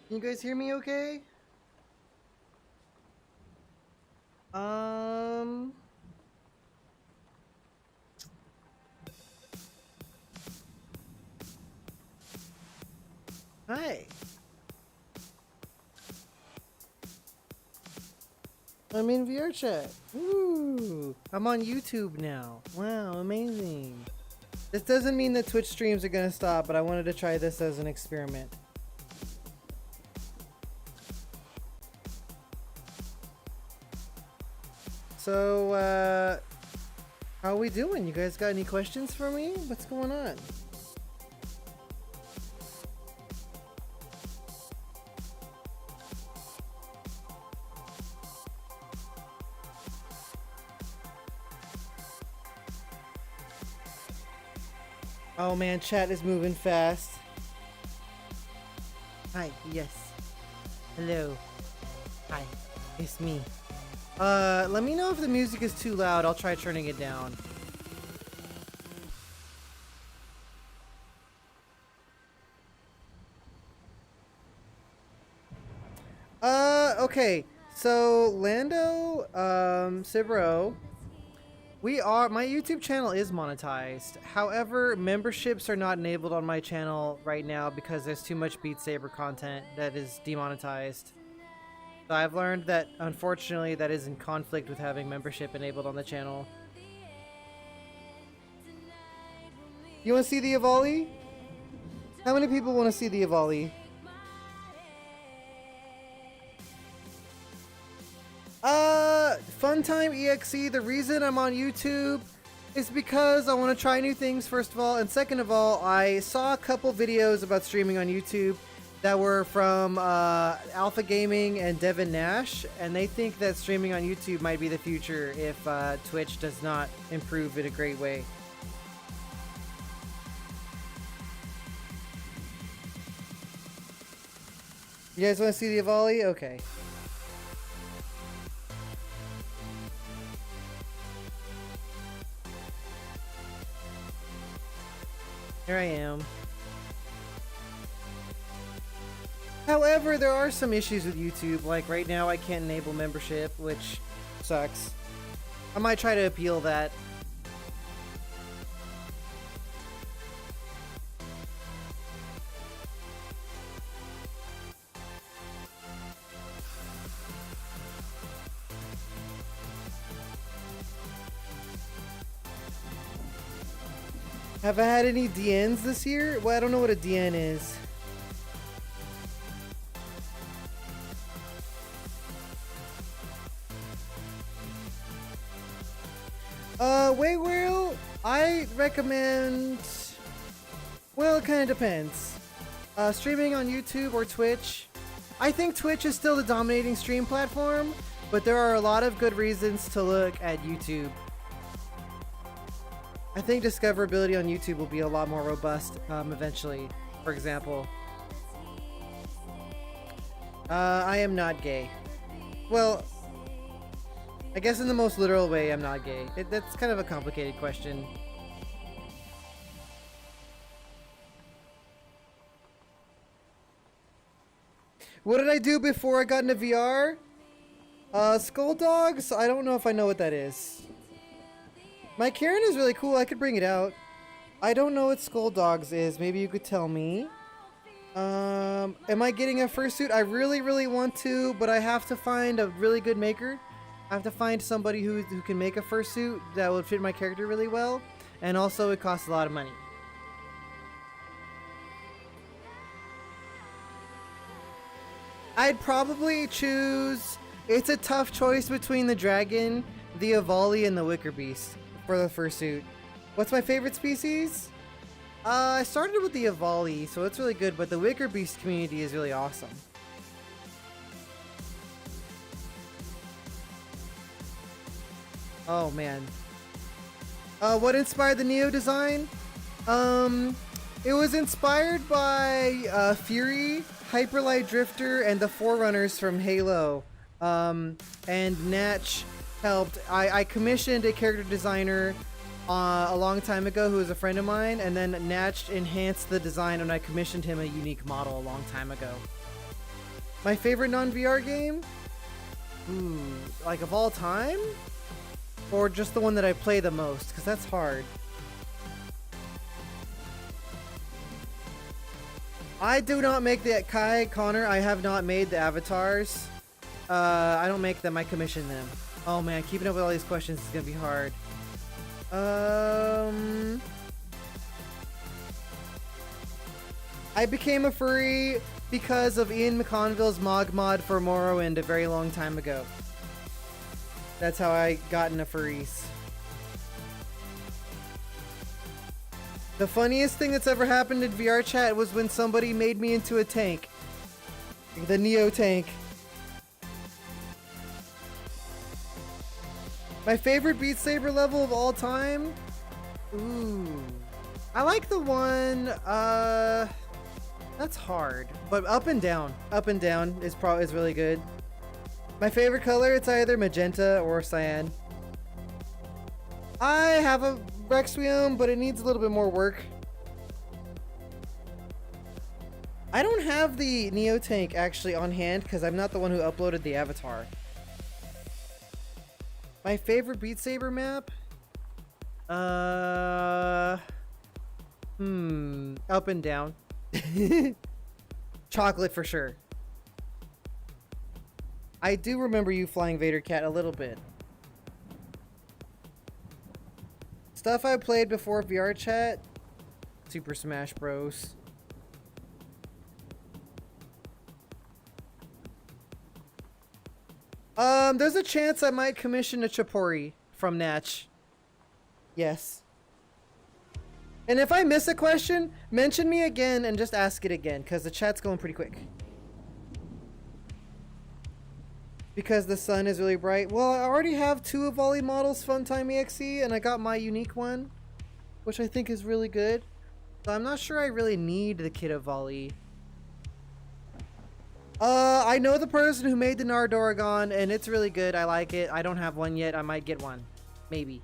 Can you guys hear me okay? Um... Hi. I'm in VRChat. Woo! I'm on YouTube now. Wow, amazing. This doesn't mean that Twitch streams are gonna stop, but I wanted to try this as an experiment. So, how are we doing? You guys got any questions for me? What's going on? Oh man, chat is moving fast. Hi, yes. Hello. Hi, it's me. Let me know if the music is too loud. I'll try turning it down. Okay. So, Lando, Sibro, my YouTube channel is monetized. However, memberships are not enabled on my channel right now because there's too much Beat Saber content that is demonetized. So I've learned that, unfortunately, that is in conflict with having membership enabled on the channel. You want to see the Avali? How many people want to see the Avali? Funtime EXE, the reason I'm on YouTube is because I want to try new things, first of all, and second of all, I saw a couple videos about streaming on YouTube that were from Alpha Gaming and Devin Nash, and they think that streaming on YouTube might be the future if Twitch does not improve in a great way. You guys want to see the Avali? Okay. Here I am. However, there are some issues with YouTube, like right now I can't enable membership, which sucks. I might try to appeal that. Have I had any DNs this year? Well, I don't know what a DN is. Well, I recommend... Well, it kind of depends. Streaming on YouTube or Twitch. I think Twitch is still the dominating stream platform, but there are a lot of good reasons to look at YouTube. I think discoverability on YouTube will be a lot more robust eventually. For example, I am not gay. Well, I guess in the most literal way, I'm not gay. That's kind of a complicated question. What did I do before I got into VR? Skull Dogs? I don't know if I know what that is. My Karen is really cool. I could bring it out. I don't know what Skull Dogs is. Maybe you could tell me. Am I getting a fursuit? I really, really want to, but I have to find a really good maker. I have to find somebody who can make a fursuit that would fit my character really well. And also, it costs a lot of money. I'd probably choose... It's a tough choice between the dragon, the Avali, and the wicker beast for the fursuit. What's my favorite species? I started with the Avali, so it's really good, but the wicker beast community is really awesome. Oh man. What inspired the Neo design? It was inspired by Fury, Hyperlight Drifter, and the Forerunners from Halo. And Natch helped. I commissioned a character designer a long time ago who was a friend of mine, and then Natch enhanced the design and I commissioned him a unique model a long time ago. My favorite non-VR game? Ooh, like of all time? Or just the one that I play the most? Because that's hard. I do not make the Kai Connor. I have not made the avatars. I don't make them. I commission them. Oh man, keeping up with all these questions is gonna be hard. I became a furry because of Ian McConville's mod for Morrowind a very long time ago. That's how I got into furries. The funniest thing that's ever happened in VRChat was when somebody made me into a tank. The Neo tank. My favorite Beat Saber level of all time? Ooh. I like the one, that's hard. But up and down. Up and down is really good. My favorite color, it's either magenta or cyan. I have a Requiem, but it needs a little bit more work. I don't have the Neo tank actually on hand because I'm not the one who uploaded the avatar. My favorite Beat Saber map? Up and down. Chocolate for sure. I do remember you flying Vader Cat a little bit. Stuff I played before VRChat? Super Smash Bros. There's a chance I might commission a Chapori from Natch. Yes. And if I miss a question, mention me again and just ask it again, because the chat's going pretty quick. Because the sun is really bright. Well, I already have 2 of Volley models Funtime EXE, and I got my unique one, which I think is really good. So I'm not sure I really need the kit of Volley. I know the person who made the Nardoragon, and it's really good. I like it. I don't have one yet. I might get one. Maybe.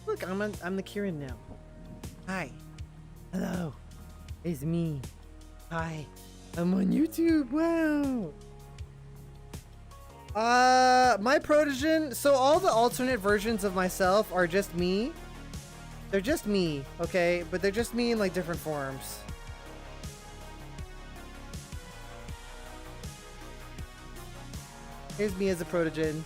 Look, I'm the Kieran now. Hi. Hello. It's me. Hi. I'm on YouTube. Wow. My protogen. So all the alternate versions of myself are just me. They're just me, okay? But they're just me in like different forms. Here's me as a protogen.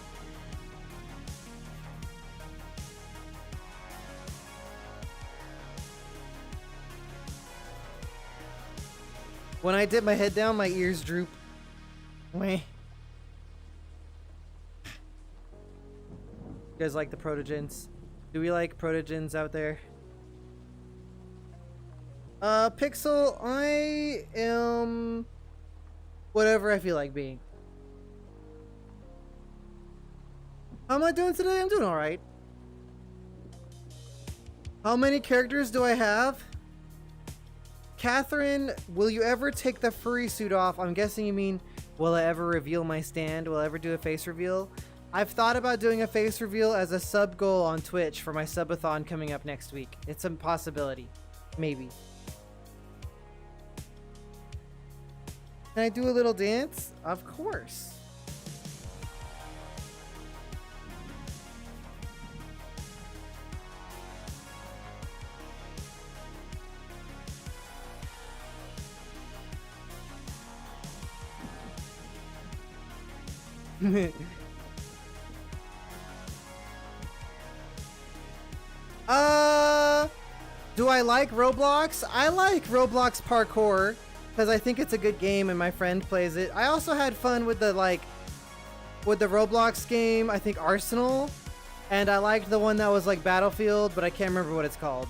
When I dip my head down, my ears droop. Wah. You guys like the protogens? Do we like protogens out there? Pixel, I am whatever I feel like being. How am I doing today? I'm doing alright. How many characters do I have? Catherine, will you ever take the furry suit off? I'm guessing you mean, will I ever reveal my stand? Will I ever do a face reveal? I've thought about doing a face reveal as a sub goal on Twitch for my subathon coming up next week. It's a possibility. Maybe. Can I do a little dance? Of course. Do I like Roblox? I like Roblox parkour because I think it's a good game and my friend plays it. I also had fun with the Roblox game, I think Arsenal, and I liked the one that was like Battlefield, but I can't remember what it's called.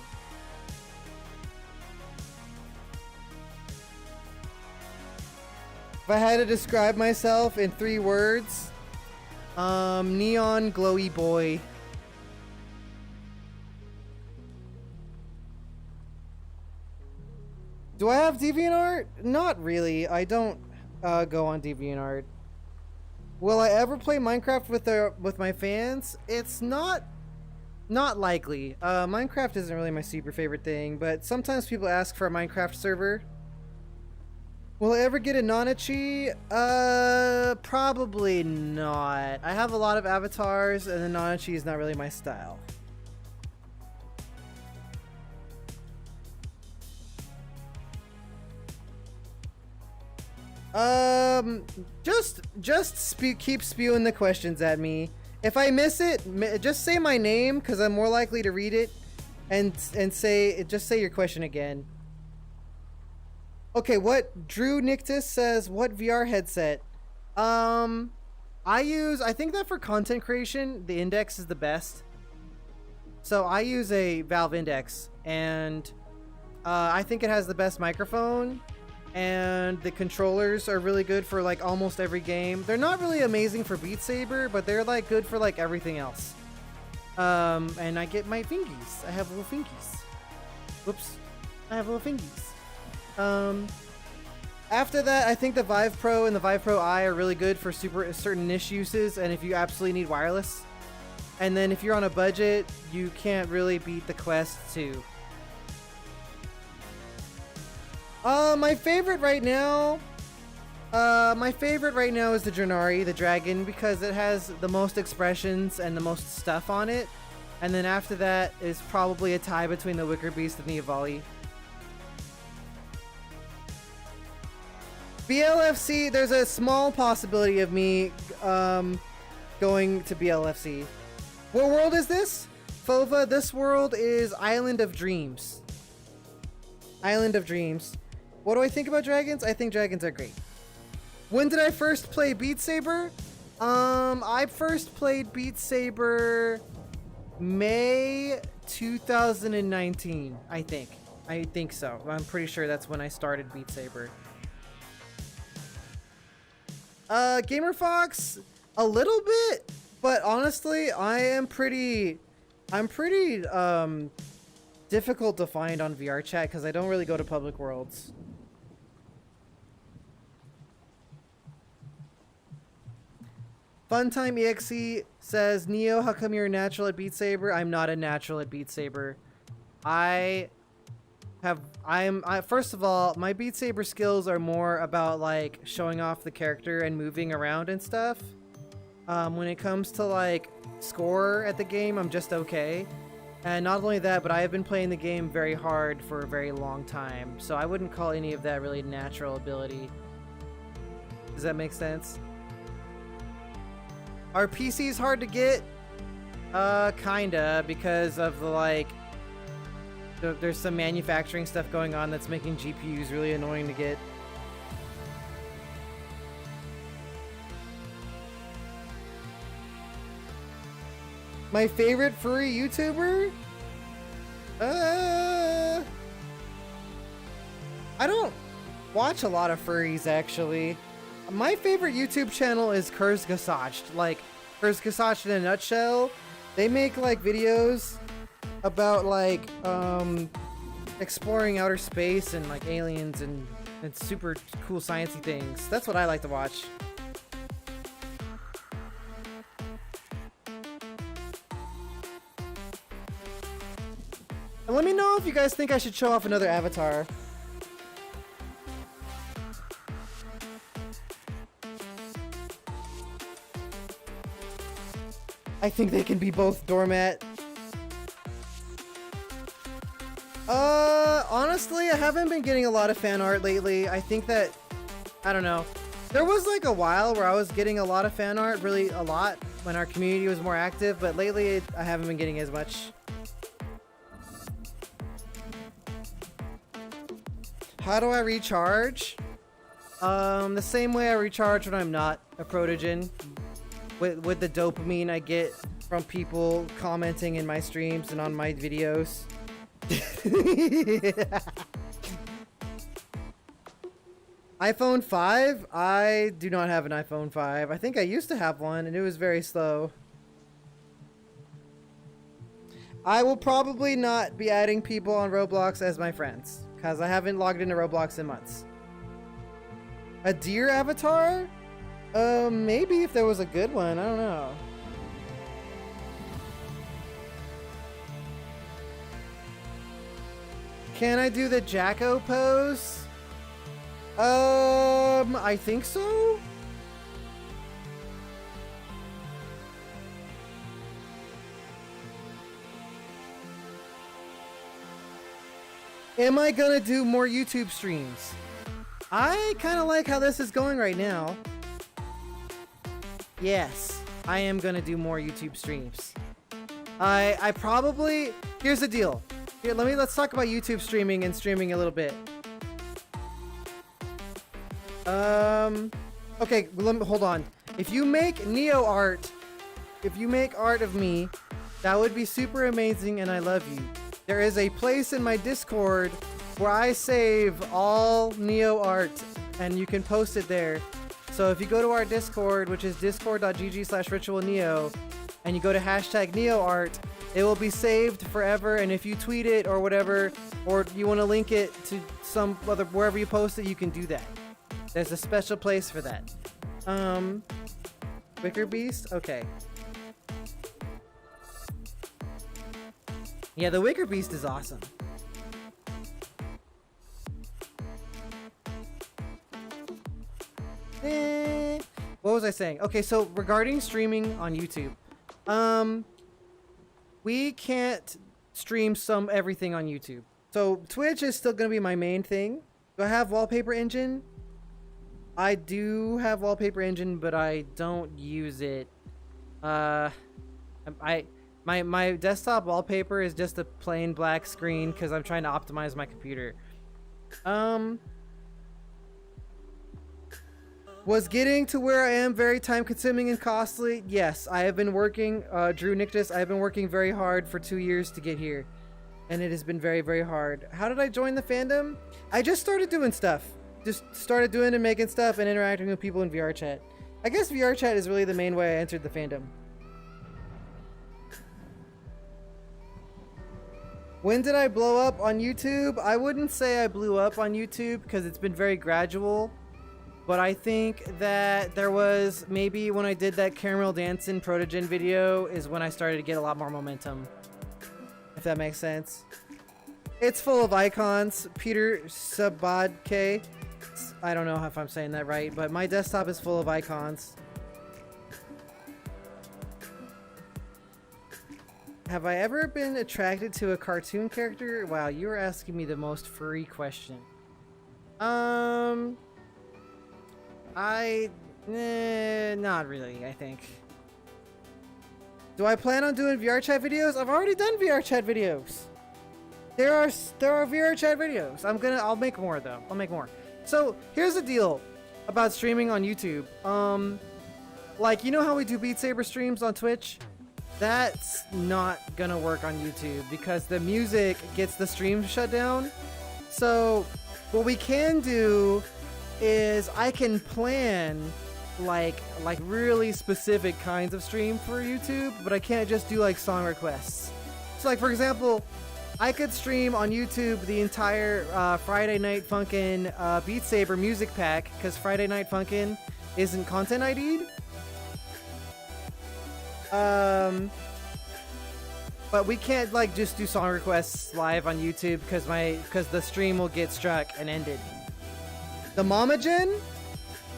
If I had to describe myself in 3 words, neon glowy boy. Do I have DeviantArt? Not really. I don't go on DeviantArt. Will I ever play Minecraft with my fans? It's not Not likely. Minecraft isn't really my super favorite thing, but sometimes people ask for a Minecraft server. Will I ever get a Nanachi? Probably not. I have a lot of avatars, and the Nanachi is not really my style. Keep spewing the questions at me. If I miss it, just say my name, because I'm more likely to read it, and just say your question again. Okay, what Drew Nictus says, what VR headset? I think that for content creation, the Index is the best. So I use a Valve Index, and I think it has the best microphone, and the controllers are really good for like almost every game. They're not really amazing for Beat Saber, but they're like good for like everything else. And I get my fingies. I have little fingies. Whoops. I have little fingies. After that, I think the Vive Pro and the Vive Pro I are really good for certain niche uses, and if you absolutely need wireless. And then if you're on a budget, you can't really beat the Quest 2. My favorite right now is the Drenari, the dragon, because it has the most expressions and the most stuff on it. And then after that is probably a tie between the Wicker Beast and the Avali. BLFC, there's a small possibility of me going to BLFC. What world is this? Fova, this world is Island of Dreams. Island of Dreams. What do I think about dragons? I think dragons are great. When did I first play Beat Saber? I first played Beat Saber May 2019, I think. I think so. I'm pretty sure that's when I started Beat Saber. Gamer Fox, a little bit, but honestly, I'm pretty difficult to find on VRChat because I don't really go to public worlds. Funtime EXE says, Neo, how come you're a natural at Beat Saber? I'm not a natural at Beat Saber. First of all, my Beat Saber skills are more about like showing off the character and moving around and stuff. When it comes to like score at the game, I'm just okay. And not only that, but I have been playing the game very hard for a very long time, so I wouldn't call any of that really natural ability. Does that make sense? Are PCs hard to get? Kinda, because of the like... There's some manufacturing stuff going on that's making GPUs really annoying to get. My favorite furry YouTuber? I don't watch a lot of furries, actually. My favorite YouTube channel is Kurzgesagt. Like, Kurzgesagt in a nutshell. They make, like, videos about, like, exploring outer space and, like, aliens and super cool sciencey things. That's what I like to watch. And let me know if you guys think I should show off another avatar. I think they can be both doormat. Honestly, I haven't been getting a lot of fan art lately. I think that, I don't know. There was like a while where I was getting a lot of fan art, really a lot, when our community was more active, but lately I haven't been getting as much. How do I recharge? The same way I recharge when I'm not a protogen. With the dopamine I get from people commenting in my streams and on my videos. iPhone 5? I do not have an iPhone 5. I think I used to have one and it was very slow. I will probably not be adding people on Roblox as my friends because I haven't logged into Roblox in months. A deer avatar? Maybe if there was a good one. I don't know. Can I do the Jacko pose? I think so. Am I gonna do more YouTube streams? I kind of like how this is going right now. Yes, I am gonna do more YouTube streams. I probably... Here's the deal. Here, let's talk about YouTube streaming and streaming a little bit. Okay, hold on. If you make Neo art, if you make art of me, that would be super amazing and I love you. There is a place in my Discord where I save all Neo art and you can post it there. So if you go to our Discord, which is discord.gg/RitualNeo, and you go to hashtag NeoArt, it will be saved forever, and if you tweet it or whatever, or you want to link it to some other, wherever you post it, you can do that. There's a special place for that. Wicker Beast? Okay. Yeah, the Wicker Beast is awesome. What was I saying? Okay, so regarding streaming on YouTube, we can't stream everything on YouTube. So Twitch is still gonna be my main thing. Do I have Wallpaper Engine? I do have Wallpaper Engine, but I don't use it. My desktop wallpaper is just a plain black screen because I'm trying to optimize my computer. Was getting to where I am very time consuming and costly? Yes, I have been working, Drew Nictus, I have been working very hard for 2 years to get here. And it has been very, very hard. How did I join the fandom? I just started doing stuff. Just started doing and making stuff and interacting with people in VRChat. I guess VRChat is really the main way I entered the fandom. When did I blow up on YouTube? I wouldn't say I blew up on YouTube because it's been very gradual. But I think that there was maybe when I did that Caramel Dancing Protogen video is when I started to get a lot more momentum. If that makes sense. It's full of icons. Peter Sabadke. I don't know if I'm saying that right, but my desktop is full of icons. Have I ever been attracted to a cartoon character? Wow, you were asking me the most furry question. Not really, I think. Do I plan on doing VRChat videos? I've already done VRChat videos. There are VRChat videos. I'll make more though. I'll make more. So here's the deal about streaming on YouTube. Like, you know how we do Beat Saber streams on Twitch? That's not gonna work on YouTube because the music gets the stream shut down. So what we can do is I can plan like really specific kinds of stream for YouTube, but I can't just do like song requests. So like, for example, I could stream on YouTube the entire Friday Night Funkin' Beat Saber music pack because Friday Night Funkin' isn't content ID'd. But we can't like just do song requests live on YouTube because the stream will get struck and ended. The Momogen?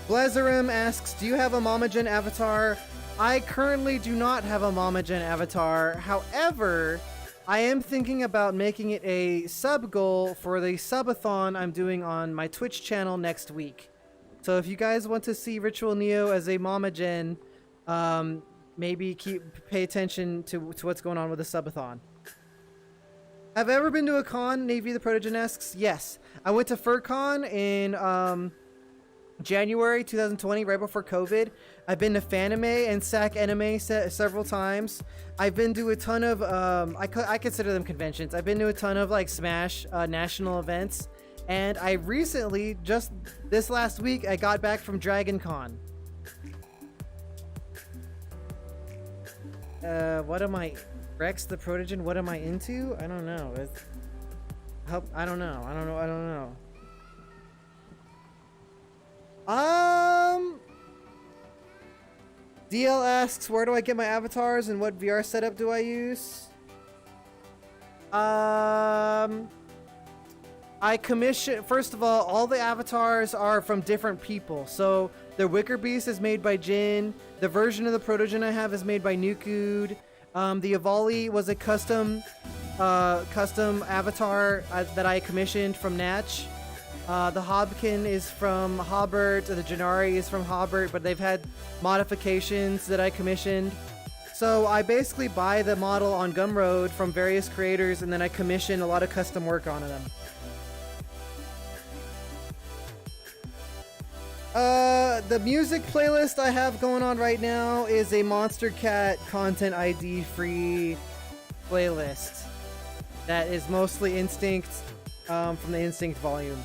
Blezerim asks, do you have a Momogen avatar? I currently do not have a Momogen avatar. However, I am thinking about making it a sub goal for the subathon I'm doing on my Twitch channel next week. So if you guys want to see RitualNeo as a Momogen, maybe pay attention to what's going on with the subathon. Have I ever been to a con? Navy the Protogen asks. Yes. I went to FurCon in January 2020, right before COVID. I've been to Fanime and SAC Anime several times. I've been to a ton of, I consider them conventions. I've been to a ton of like Smash national events. And I recently, just this last week, I got back from Dragon Con. What am I... Rex the Protogen, what am I into? I don't know. I don't know. DL asks, where do I get my avatars and what VR setup do I use? I commission, first of all the avatars are from different people. So the Wicker Beast is made by Jin. The version of the Protogen I have is made by Nukud. The Avali was a custom avatar that I commissioned from Natch. The Hobkin is from Hobart. The Janari is from Hobart, but they've had modifications that I commissioned. So I basically buy the model on Gumroad from various creators, and then I commission a lot of custom work on them. The music playlist I have going on right now is a Monster Cat content ID free playlist that is mostly Instinct from the Instinct volume.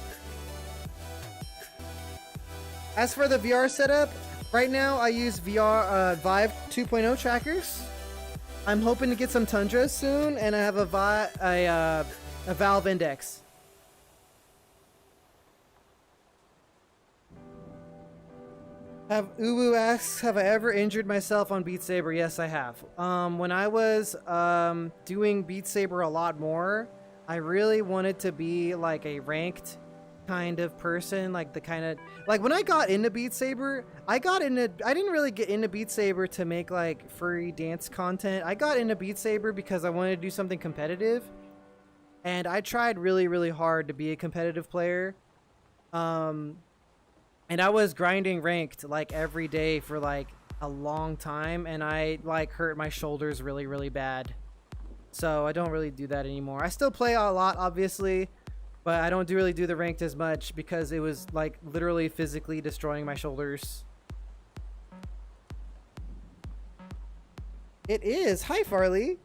As for the VR setup, right now I use Vive 2.0 trackers. I'm hoping to get some Tundras soon, and I have a Valve Index. Uwu asks, have I ever injured myself on Beat Saber? Yes, I have. When I was doing Beat Saber a lot more, I really wanted to be like a ranked kind of person, like the kind of, like when I got into Beat Saber, I didn't really get into Beat Saber to make like furry dance content. I got into Beat Saber because I wanted to do something competitive, and I tried really, really hard to be a competitive player. And I was grinding ranked like every day for like a long time, and I like hurt my shoulders really, really bad. So I don't really do that anymore. I still play a lot, obviously, but I don't really do the ranked as much because it was like literally physically destroying my shoulders. It is. Hi, Farley.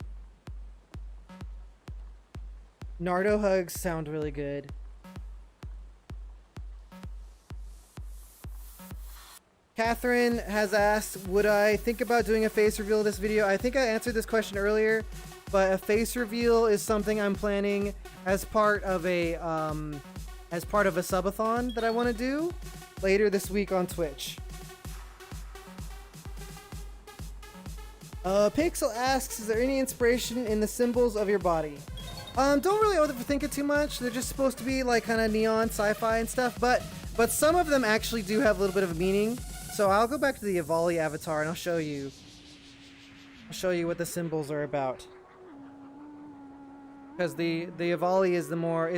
Nardo hugs sound really good. Catherine has asked, would I think about doing a face reveal this video? I think I answered this question earlier, but a face reveal is something I'm planning as part of a subathon that I want to do later this week on Twitch. Pixel asks, is there any inspiration in the symbols of your body? Don't really overthink it too much. They're just supposed to be like kind of neon sci-fi and stuff, but some of them actually do have a little bit of a meaning. So I'll go back to the Avali avatar and I'll show you what the symbols are about. Because the Avali is the more...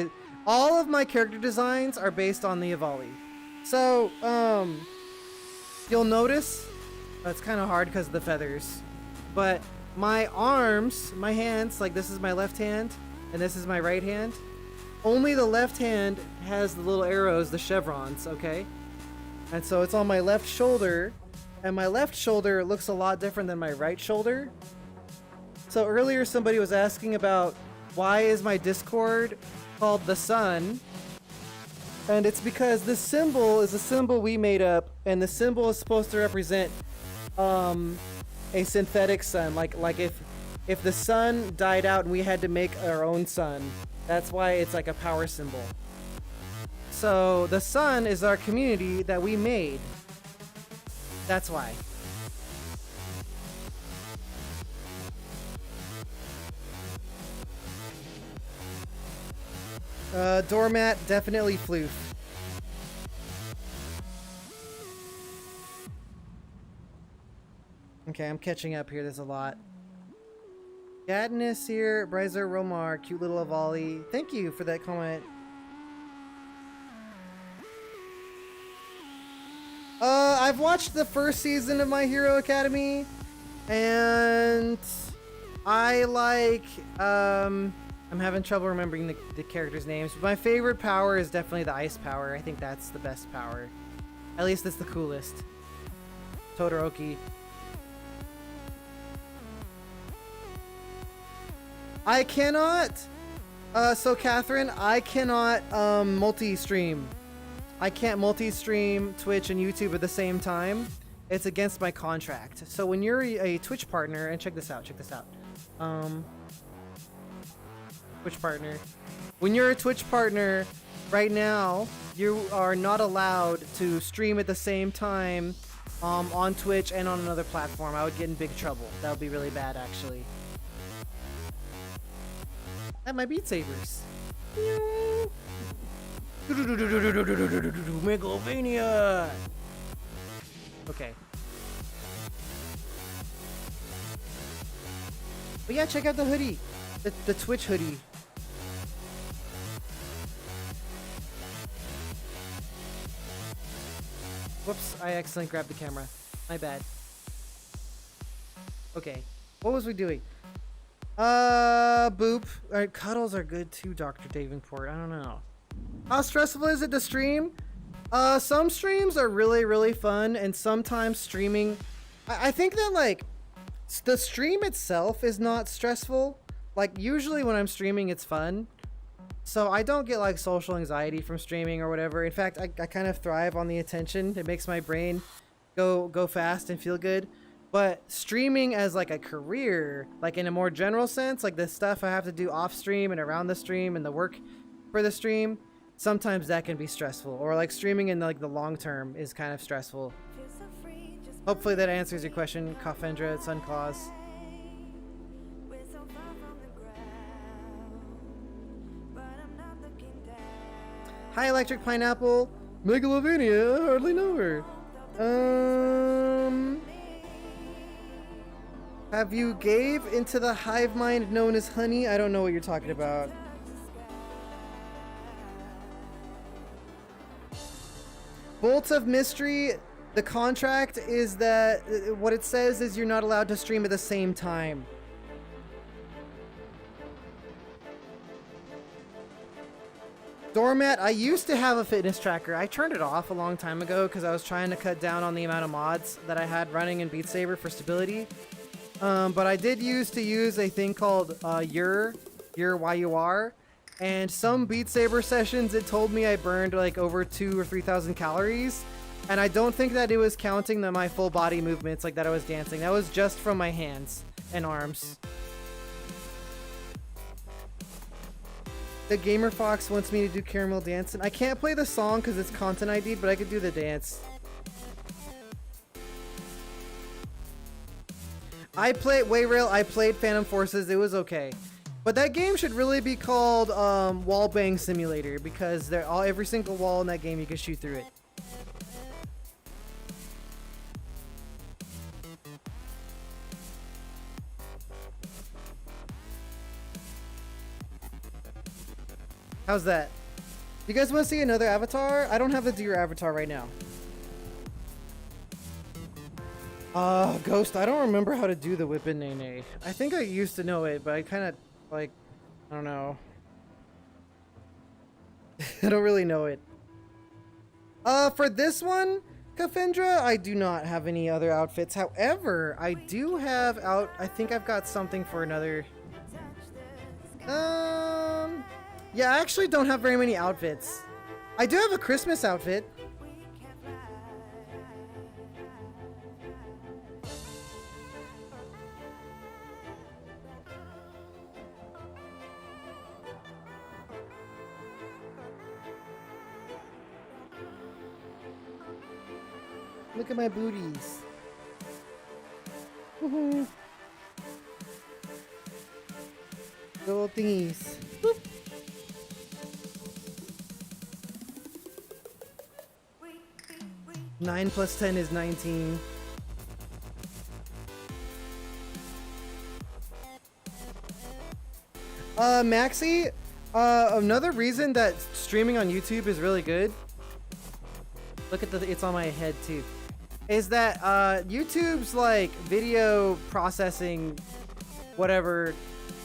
all of my character designs are based on the Avali. So, you'll notice... it's kind of hard because of the feathers. But my arms, my hands, like this is my left hand and this is my right hand. Only the left hand has the little arrows, the chevrons, okay? And so it's on my left shoulder, and my left shoulder looks a lot different than my right shoulder. So earlier somebody was asking about why is my Discord called the sun? And it's because this symbol is a symbol we made up, and the symbol is supposed to represent a synthetic sun. Like if the sun died out and we had to make our own sun, that's why it's like a power symbol. So the sun is our community that we made. That's why. Doormat, definitely floof. Okay, I'm catching up here. There's a lot. Gadness here. Bryzer Romar, cute little Avali. Thank you for that comment. I've watched the first season of My Hero Academy, and I like, I'm having trouble remembering the characters' names. My favorite power is definitely the ice power. I think that's the best power. At least it's the coolest. Todoroki. I cannot, so Catherine, I cannot multi-stream. I can't multi-stream Twitch and YouTube at the same time. It's against my contract. So when you're a Twitch partner, and check this out. Twitch partner. When you're a Twitch partner, right now, you are not allowed to stream at the same time on Twitch and on another platform. I would get in big trouble. That would be really bad, actually. At my Beat Sabers. Megalovania. Okay. But yeah, check out the hoodie. The Twitch hoodie. Whoops, I accidentally grabbed the camera. My bad. Okay. What was we doing? Boop. Alright, cuddles are good too, Dr. Davenport. I don't know. How stressful is it to stream? Some streams are really, really fun, and sometimes streaming... I think that, like, the stream itself is not stressful. Like, usually when I'm streaming, it's fun. So I don't get, like, social anxiety from streaming or whatever. In fact, I kind of thrive on the attention. It makes my brain go fast and feel good. But streaming as, like, a career, like, in a more general sense, like, the stuff I have to do off stream and around the stream and the work for the stream, sometimes that can be stressful. Or, like, streaming in, like, the long term is kind of stressful. Hopefully that answers your question, Kafendra, Sunclaws. Hi, Electric Pineapple. Megalovania, I hardly know her. Have you gave into the hive mind known as honey? I don't know what you're talking about. Bolts of Mystery, the contract is that what it says is you're not allowed to stream at the same time. Doormat, I used to have a fitness tracker. I turned it off a long time ago because I was trying to cut down on the amount of mods that I had running in Beat Saber for stability. But I did used to use a thing called YUR, Y-U-R, and some Beat Saber sessions it told me I burned like over 2,000 or 3,000 calories, and I don't think that it was counting my full body movements like that I was dancing. That was just from my hands and arms. The Gamer Fox wants me to do Caramel Dancing. I can't play the song because it's content ID, but I could do the dance. I played Wayrail, I played Phantom Forces, it was okay. But that game should really be called Wall Bang Simulator because every single wall in that game you can shoot through it. How's that? You guys want to see another avatar? I don't have the deer avatar right now. Ghost, I don't remember how to do the Whippin' Nene. I think I used to know it, but I kind of, like, I don't know. I don't really know it. For this one, Kafendra, I do not have any other outfits. However, I do have I think I've got something for another... Yeah, I actually don't have very many outfits. I do have a Christmas outfit. Look at my booties. Woohoo. Little thingies. Boop. Nine plus 10 is 19. Maxi, another reason that streaming on YouTube is really good. Look at it's on my head too. Is that YouTube's like video processing, whatever,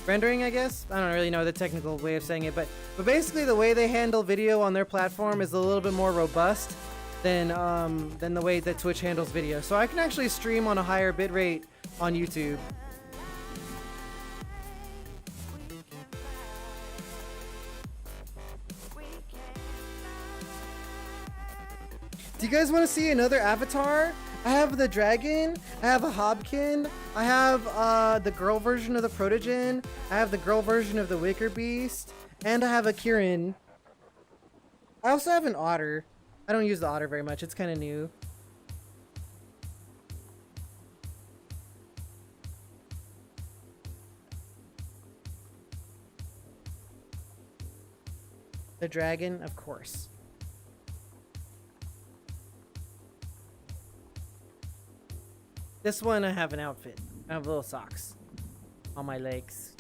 rendering, I guess? I don't really know the technical way of saying it, but basically the way they handle video on their platform is a little bit more robust than the way that Twitch handles video. So I can actually stream on a higher bitrate on YouTube. Do you guys want to see another avatar? I have the dragon, I have a hobkin, I have the girl version of the protogen, I have the girl version of the wicker beast, and I have a Kirin. I also have an otter. I don't use the otter very much, it's kind of new. The dragon, of course. This one I have an outfit. I have little socks on my legs.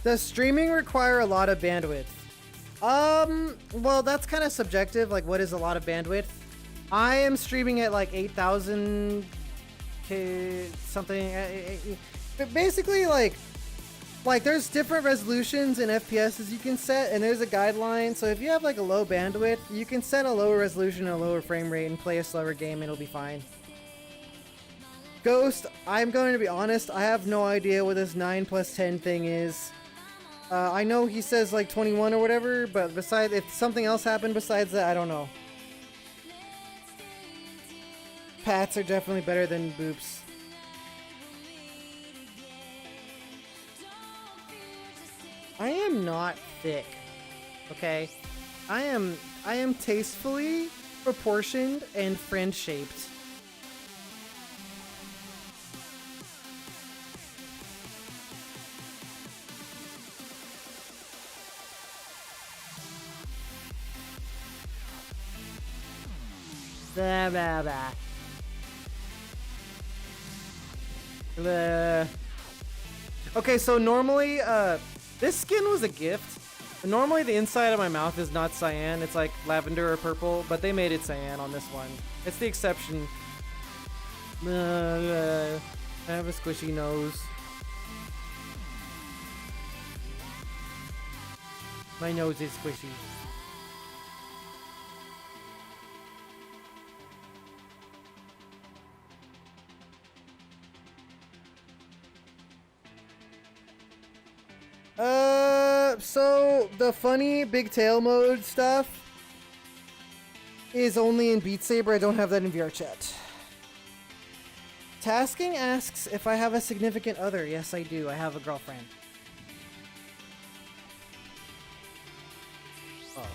Does streaming require a lot of bandwidth? Well, that's kind of subjective. Like, what is a lot of bandwidth? I am streaming at like 8,000 something. But basically, like there's different resolutions and FPSs you can set, and there's a guideline. So if you have like a low bandwidth, you can set a lower resolution and a lower frame rate and play a slower game, and it'll be fine. Ghost, I'm going to be honest. I have no idea what this 9 plus 10 thing is. I know he says like 21 or whatever, but besides, if something else happened besides that, I don't know. Pats are definitely better than boobs. I am not thick, okay? I am tastefully proportioned and friend-shaped. Blah, blah, blah. Okay, so normally, this skin was a gift. Normally the inside of my mouth is not cyan, it's like lavender or purple, but they made it cyan on this one. It's the exception. I have a squishy nose. My nose is squishy. So the funny big tail mode stuff is only in Beat Saber. I don't have that in VRChat. Tasking asks if I have a significant other. Yes, I do. I have a girlfriend. Oh.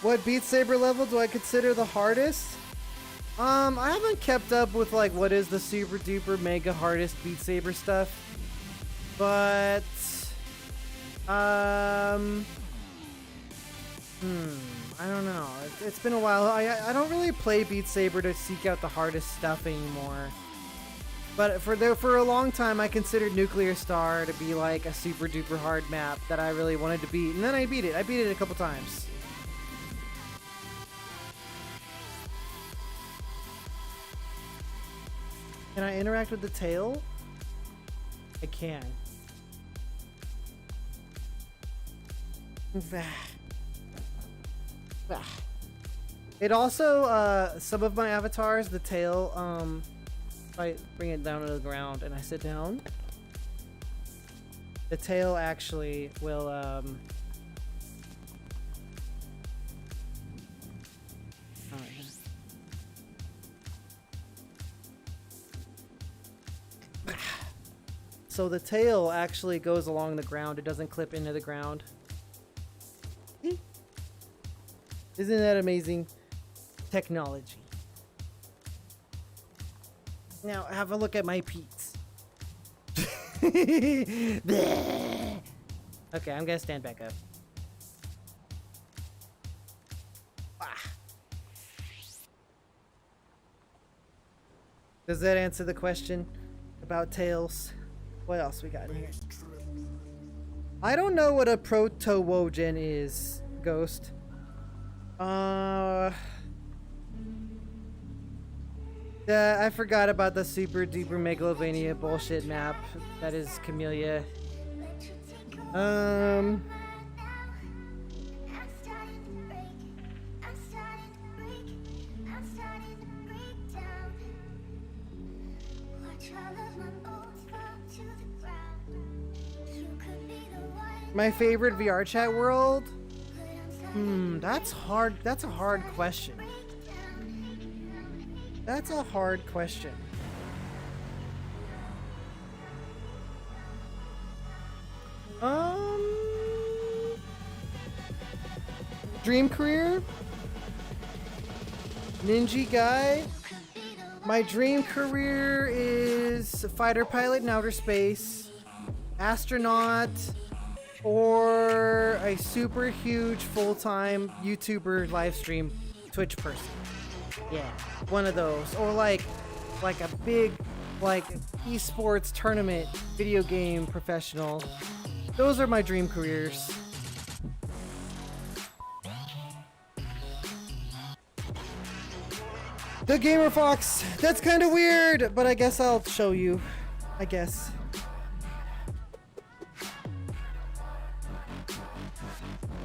What Beat Saber level do I consider the hardest? I haven't kept up with like what is the super duper mega hardest Beat Saber stuff, but I don't know. It's been a while. I don't really play Beat Saber to seek out the hardest stuff anymore. But for a long time, I considered Nuclear Star to be like a super duper hard map that I really wanted to beat, and then I beat it. I beat it a couple times. Can I interact with the tail? I can. It also, some of my avatars, the tail, if I bring it down to the ground and I sit down, the tail actually will, so the tail actually goes along the ground. It doesn't clip into the ground. Isn't that amazing? Technology. Now have a look at my peats. Okay, I'm gonna stand back up. Does that answer the question about tails? What else we got in here? I don't know what a proto-wogen is, Ghost. Yeah, I forgot about the super duper megalovania bullshit map. That is Camellia. My favorite VR chat world? That's hard. That's a hard question. That's a hard question. Dream career? Ninja guy? My dream career is fighter pilot in outer space, astronaut, or a super huge full-time YouTuber live stream Twitch person. Yeah, one of those. Or like a big esports tournament video game professional. Those are my dream careers. The Gamer Fox. That's kind of weird, but I guess I'll show you. I guess.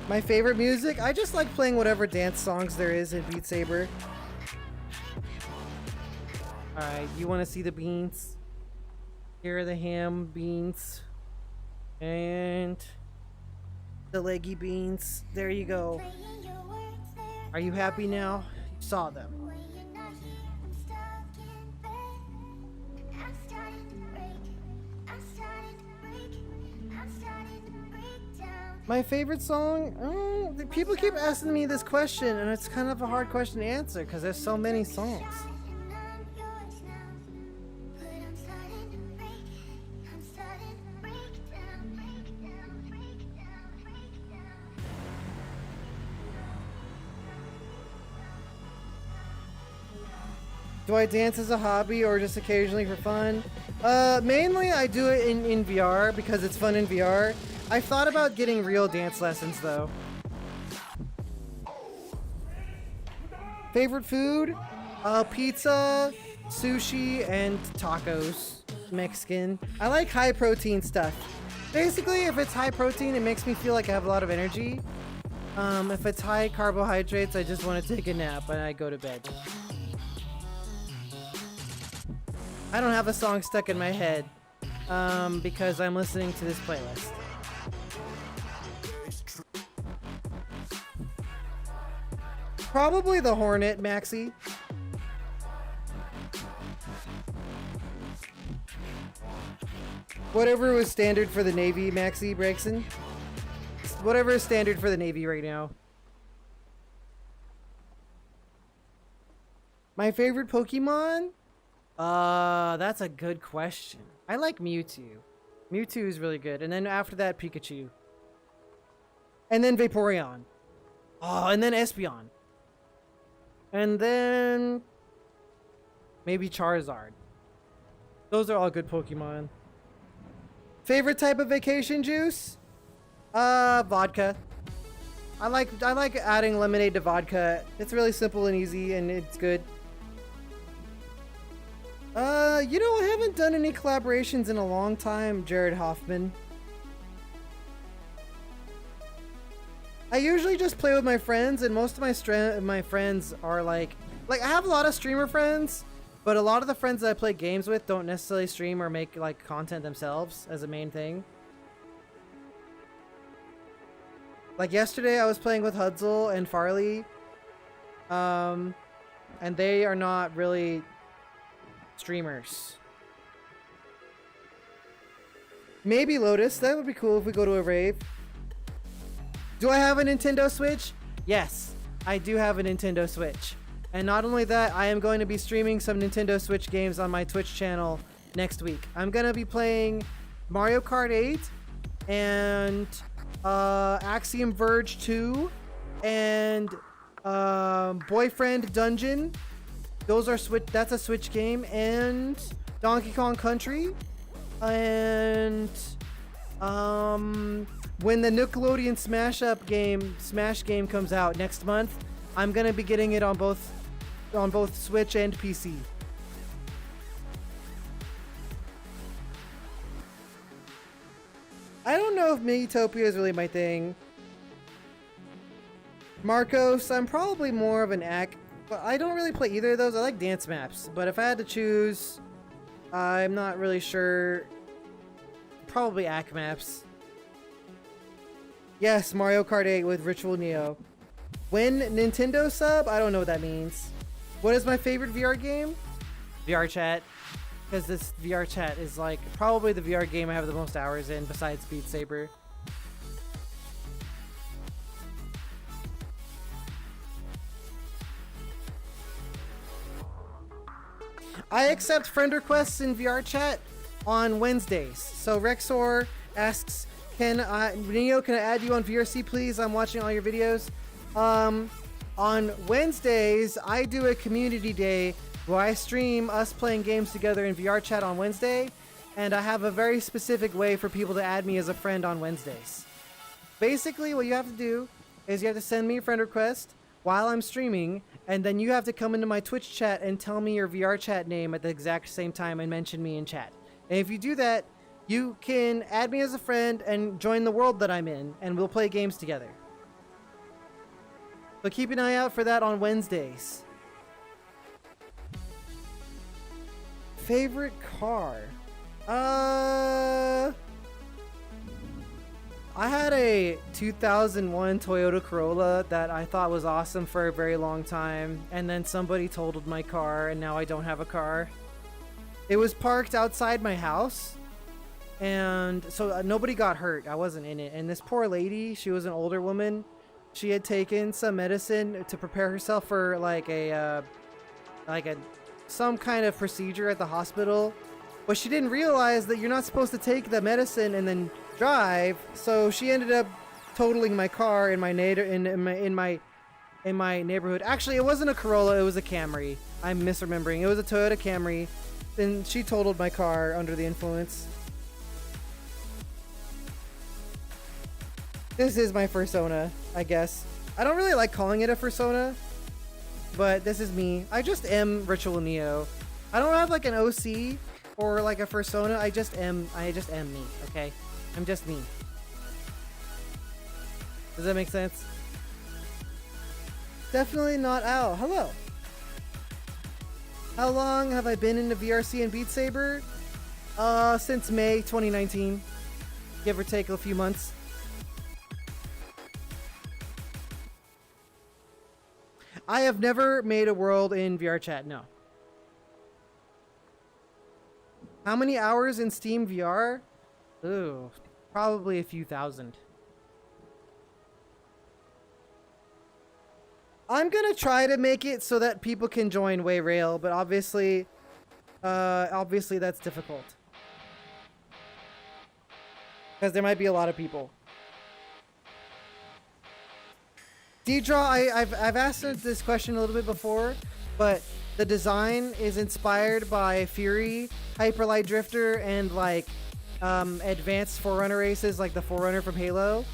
My favorite music? I just like playing whatever dance songs there is in Beat Saber. Alright, you want to see the beans? Here are the ham beans. And the leggy beans. There you go. Are you happy now? You saw them. My favorite song? People keep asking me this question, and it's kind of a hard question to answer because there's so many songs. Do I dance as a hobby or just occasionally for fun? Mainly I do it in VR because it's fun in VR. I thought about getting real dance lessons though. Favorite food? Pizza, sushi, and tacos. Mexican. I like high protein stuff. Basically, if it's high protein, it makes me feel like I have a lot of energy. If it's high carbohydrates, I just want to take a nap and I go to bed. I don't have a song stuck in my head because I'm listening to this playlist. Probably the Hornet, Maxi. Whatever was standard for the Navy, Maxi Brexon. Whatever is standard for the Navy right now. My favorite Pokemon? That's a good question. I like Mewtwo. Mewtwo is really good. And then after that, Pikachu. And then Vaporeon. Oh, and then Espeon. And then maybe Charizard. Those are all good Pokemon. Favorite type of vacation juice? Vodka. I like adding lemonade to vodka. It's really simple and easy and it's good. You know, I haven't done any collaborations in a long time, Jared Hoffman. I usually just play with my friends, and most of my friends are like I have a lot of streamer friends, but a lot of the friends that I play games with don't necessarily stream or make like content themselves as a main thing. Like yesterday, I was playing with Hudzel and Farley, and they are not really streamers. Maybe Lotus. That would be cool if we go to a rave. Do I have a Nintendo Switch? Yes, I do have a Nintendo Switch. And not only that, I am going to be streaming some Nintendo Switch games on my Twitch channel next week. I'm going to be playing Mario Kart 8 and Axiom Verge 2 and Boyfriend Dungeon. Those are That's a Switch game, and Donkey Kong Country, and when the Nickelodeon Smash game comes out next month, I'm gonna be getting it on both Switch and PC. I don't know if Megitopia is really my thing. Marcos, I'm probably more of an act. But I don't really play either of those. I like dance maps. But if I had to choose, I'm not really sure. Probably Ack Maps. Yes, Mario Kart 8 with RitualNeo. When Nintendo sub? I don't know what that means. What is my favorite VR game? VRChat. Because this VRChat is like probably the VR game I have the most hours in besides Beat Saber. I accept friend requests in VRChat on Wednesdays. So Rexor asks, Neo, can I add you on VRC please? I'm watching all your videos. On Wednesdays, I do a community day where I stream us playing games together in VRChat on Wednesday, and I have a very specific way for people to add me as a friend on Wednesdays. Basically, what you have to do is you have to send me a friend request while I'm streaming, and then you have to come into my Twitch chat and tell me your VRChat name at the exact same time and mention me in chat. And if you do that, you can add me as a friend and join the world that I'm in, and we'll play games together. So keep an eye out for that on Wednesdays. Favorite car? I had a 2001 Toyota Corolla that I thought was awesome for a very long time, and then somebody totaled my car, and now I don't have a car. It was parked outside my house, and so nobody got hurt. I wasn't in it. And this poor lady, she was an older woman. She had taken some medicine to prepare herself for some kind of procedure at the hospital, but she didn't realize that you're not supposed to take the medicine and then drive. So she ended up totaling my car in my neighborhood. Actually, it wasn't a Corolla; it was a Camry. I'm misremembering. It was a Toyota Camry. Then she totaled my car under the influence. This is my Fursona, I guess. I don't really like calling it a Fursona, but this is me. I just am RitualNeo. I don't have like an OC or like a Fursona. I just am me, okay? I'm just me. Does that make sense? Definitely not Al. Hello. How long have I been into VRC and Beat Saber? Since May 2019. Give or take a few months. I have never made a world in VRChat, no. How many hours in Steam VR? Ooh, probably a few thousand. I'm gonna try to make it so that people can join Wayrail, but obviously that's difficult. Because there might be a lot of people. D-Draw, I've asked this question a little bit before, but the design is inspired by Furry, Hyperlight Drifter, and like advanced Forerunner races like the Forerunner from Halo.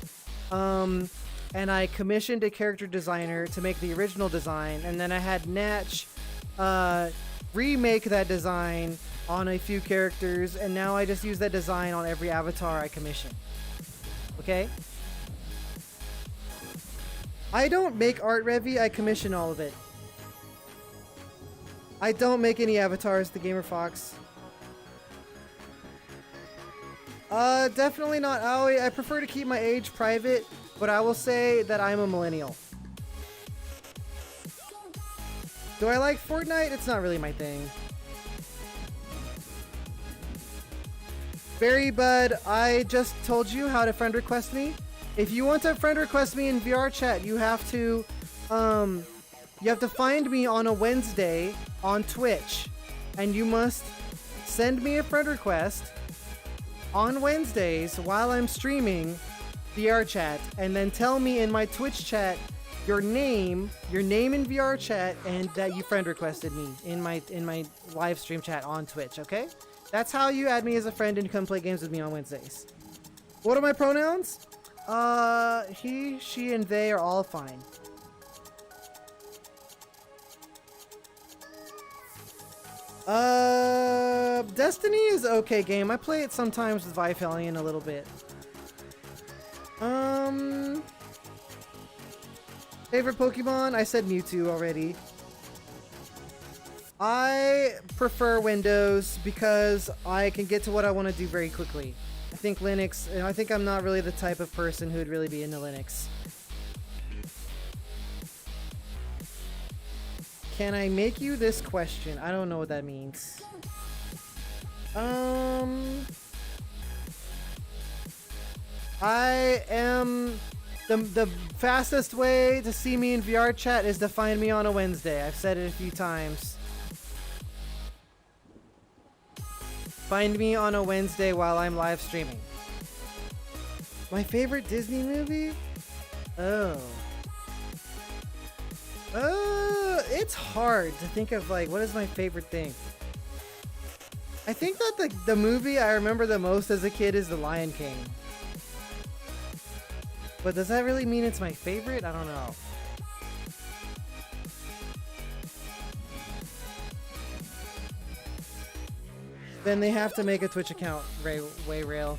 And I commissioned a character designer to make the original design, and then I had Natch remake that design on a few characters, and now I just use that design on every avatar I commission. Okay? I don't make art, Revy, I commission all of it. I don't make any avatars, the Gamer Fox. Definitely not Aoi. I prefer to keep my age private, but I will say that I'm a millennial. Do I like Fortnite? It's not really my thing. Barry Bud, I just told you how to friend request me. If you want to friend request me in VRChat, you have to find me on a Wednesday on Twitch, and you must send me a friend request on Wednesdays while I'm streaming VRChat, and then tell me in my Twitch chat your name in VRChat, and that you friend requested me in my live stream chat on Twitch. Okay, that's how you add me as a friend and come play games with me on Wednesdays. What are my pronouns? He, she, and they are all fine. Destiny is an okay game. I play it sometimes with Vifelion a little bit. Favorite Pokemon? I said Mewtwo already. I prefer Windows because I can get to what I want to do very quickly. I think Linux, and I think I'm not really the type of person who would really be into Linux. Can I make you this question? I don't know what that means. I am the fastest way to see me in VR chat is to find me on a Wednesday. I've said it a few times. Find me on a Wednesday while I'm live streaming. My favorite Disney movie? It's hard to think of, like, what is my favorite thing? I think that the movie I remember the most as a kid is The Lion King. But does that really mean it's my favorite? I don't know. Then they have to make a Twitch account, Wayrail.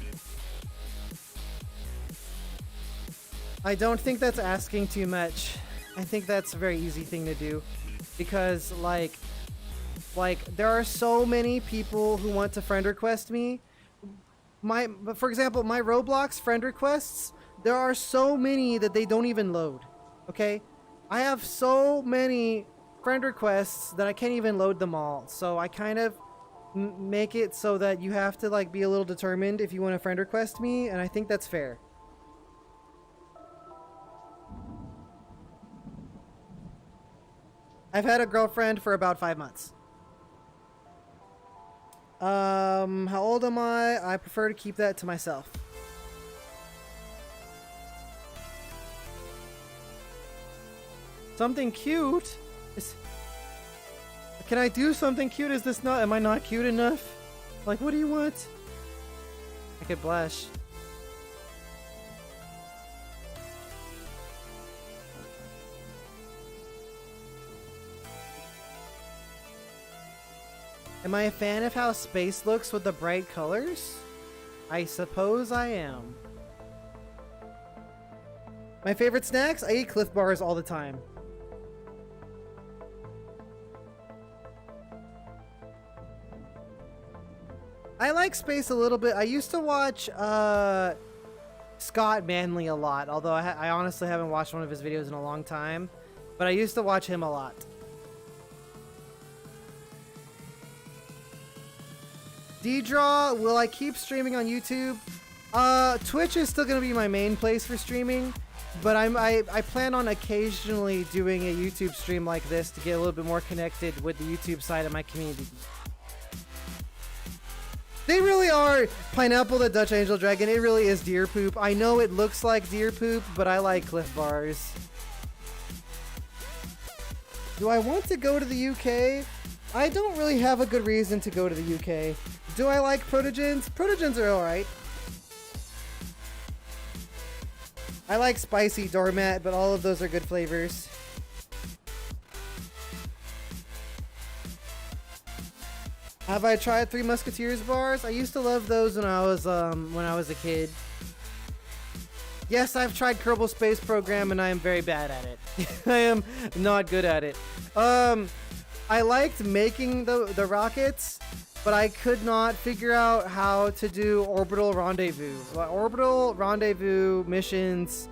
I don't think that's asking too much. I think that's a very easy thing to do. Because, like there are so many people who want to friend request me. For example, my Roblox friend requests, there are so many that they don't even load. Okay? I have so many friend requests that I can't even load them all. So I kind of make it so that you have to, like, be a little determined if you want to friend request me, and I think that's fair. I've had a girlfriend for about 5 months. How old am I? I prefer to keep that to myself. Something cute? Can I do something cute? Is this not... Am I not cute enough? Like, what do you want? I could blush. Am I a fan of how space looks with the bright colors? I suppose I am. My favorite snacks? I eat Cliff Bars all the time. I like space a little bit. I used to watch Scott Manley a lot, although I honestly haven't watched one of his videos in a long time. But I used to watch him a lot. D-Draw, will I keep streaming on YouTube? Twitch is still going to be my main place for streaming, but I plan on occasionally doing a YouTube stream like this to get a little bit more connected with the YouTube side of my community. They really are Pineapple the Dutch Angel Dragon. It really is deer poop. I know it looks like deer poop, but I like Cliff Bars. Do I want to go to the UK? I don't really have a good reason to go to the UK. Do I like Protogens? Protogens are alright. I like spicy doormat, but all of those are good flavors. Have I tried Three Musketeers bars? I used to love those when I was a kid. Yes, I've tried Kerbal Space Program and I am very bad at it. I am not good at it. I liked making the rockets, but I could not figure out how to do orbital rendezvous. Orbital rendezvous missions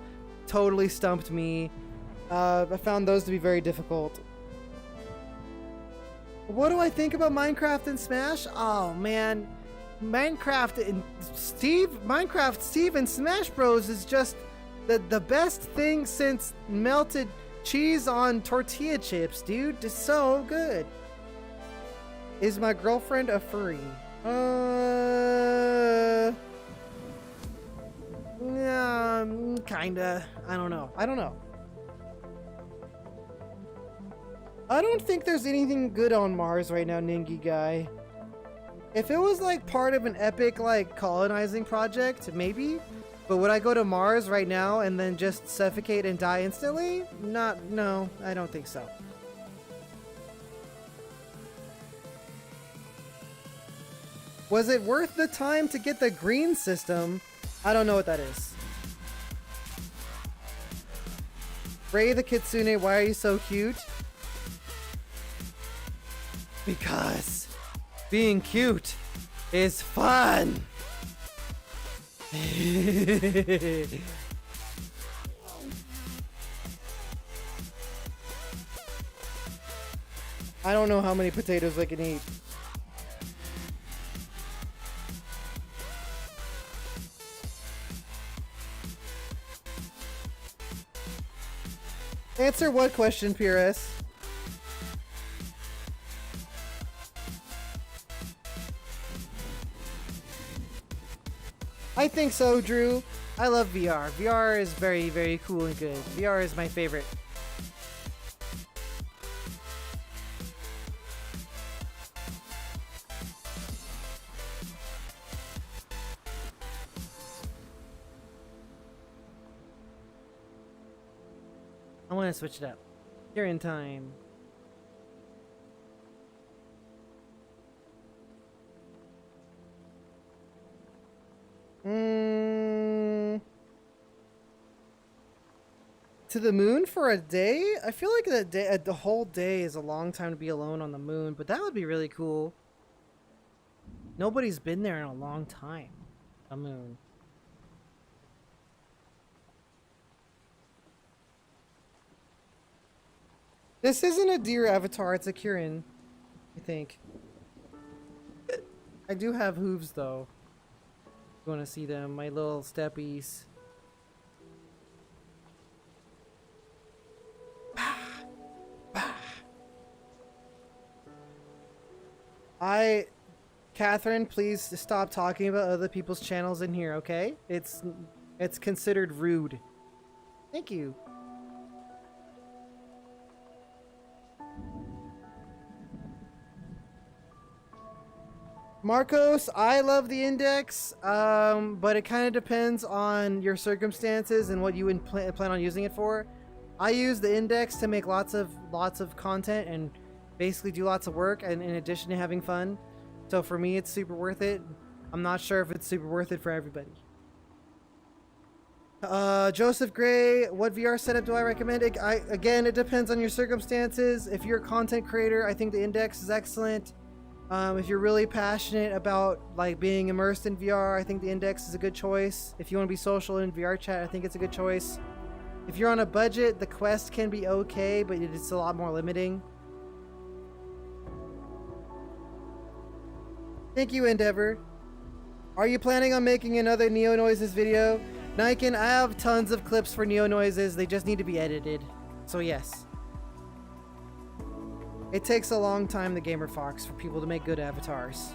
totally stumped me. I found those to be very difficult. What do I think about Minecraft and Smash? Oh man, Minecraft Steve and Smash Bros is just the best thing since melted cheese on tortilla chips, dude. It's so good. Is my girlfriend a furry? Kinda. I don't know. I don't think there's anything good on Mars right now, Ningy guy. If it was like part of an epic like colonizing project, maybe. But would I go to Mars right now and then just suffocate and die instantly? No, I don't think so. Was it worth the time to get the green system? I don't know what that is. Ray the Kitsune, why are you so cute? Because being cute is fun. I don't know how many potatoes I can eat. Answer what question, PRS? I think so, Drew. I love VR. VR is very, very cool and good. VR is my favorite. I want to switch it up. You're in time. To the moon for a day? I feel like the whole day is a long time to be alone on the moon, but that would be really cool. Nobody's been there in a long time. A moon. This isn't a deer avatar, it's a Kirin, I think. I do have hooves though. You wanna see them, my little steppies. Catherine, please stop talking about other people's channels in here, okay? It's considered rude. Thank you. Marcos, I love the index, but it kind of depends on your circumstances and what you would plan on using it for. I use the index to make lots of content and basically do lots of work, and in addition to having fun. So for me, it's super worth it. I'm not sure if it's super worth it for everybody. Joseph Gray, what VR setup do I recommend? Again, it depends on your circumstances. If you're a content creator, I think the index is excellent. If you're really passionate about like being immersed in VR, I think the index is a good choice. If you want to be social in VRChat, I think it's a good choice. If you're on a budget, the Quest can be okay, but it's a lot more limiting. Thank you, Endeavor. Are you planning on making another Neo Noises video? Niken, I have tons of clips for Neo Noises. They just need to be edited. So yes. It takes a long time, the Gamer Fox, for people to make good avatars.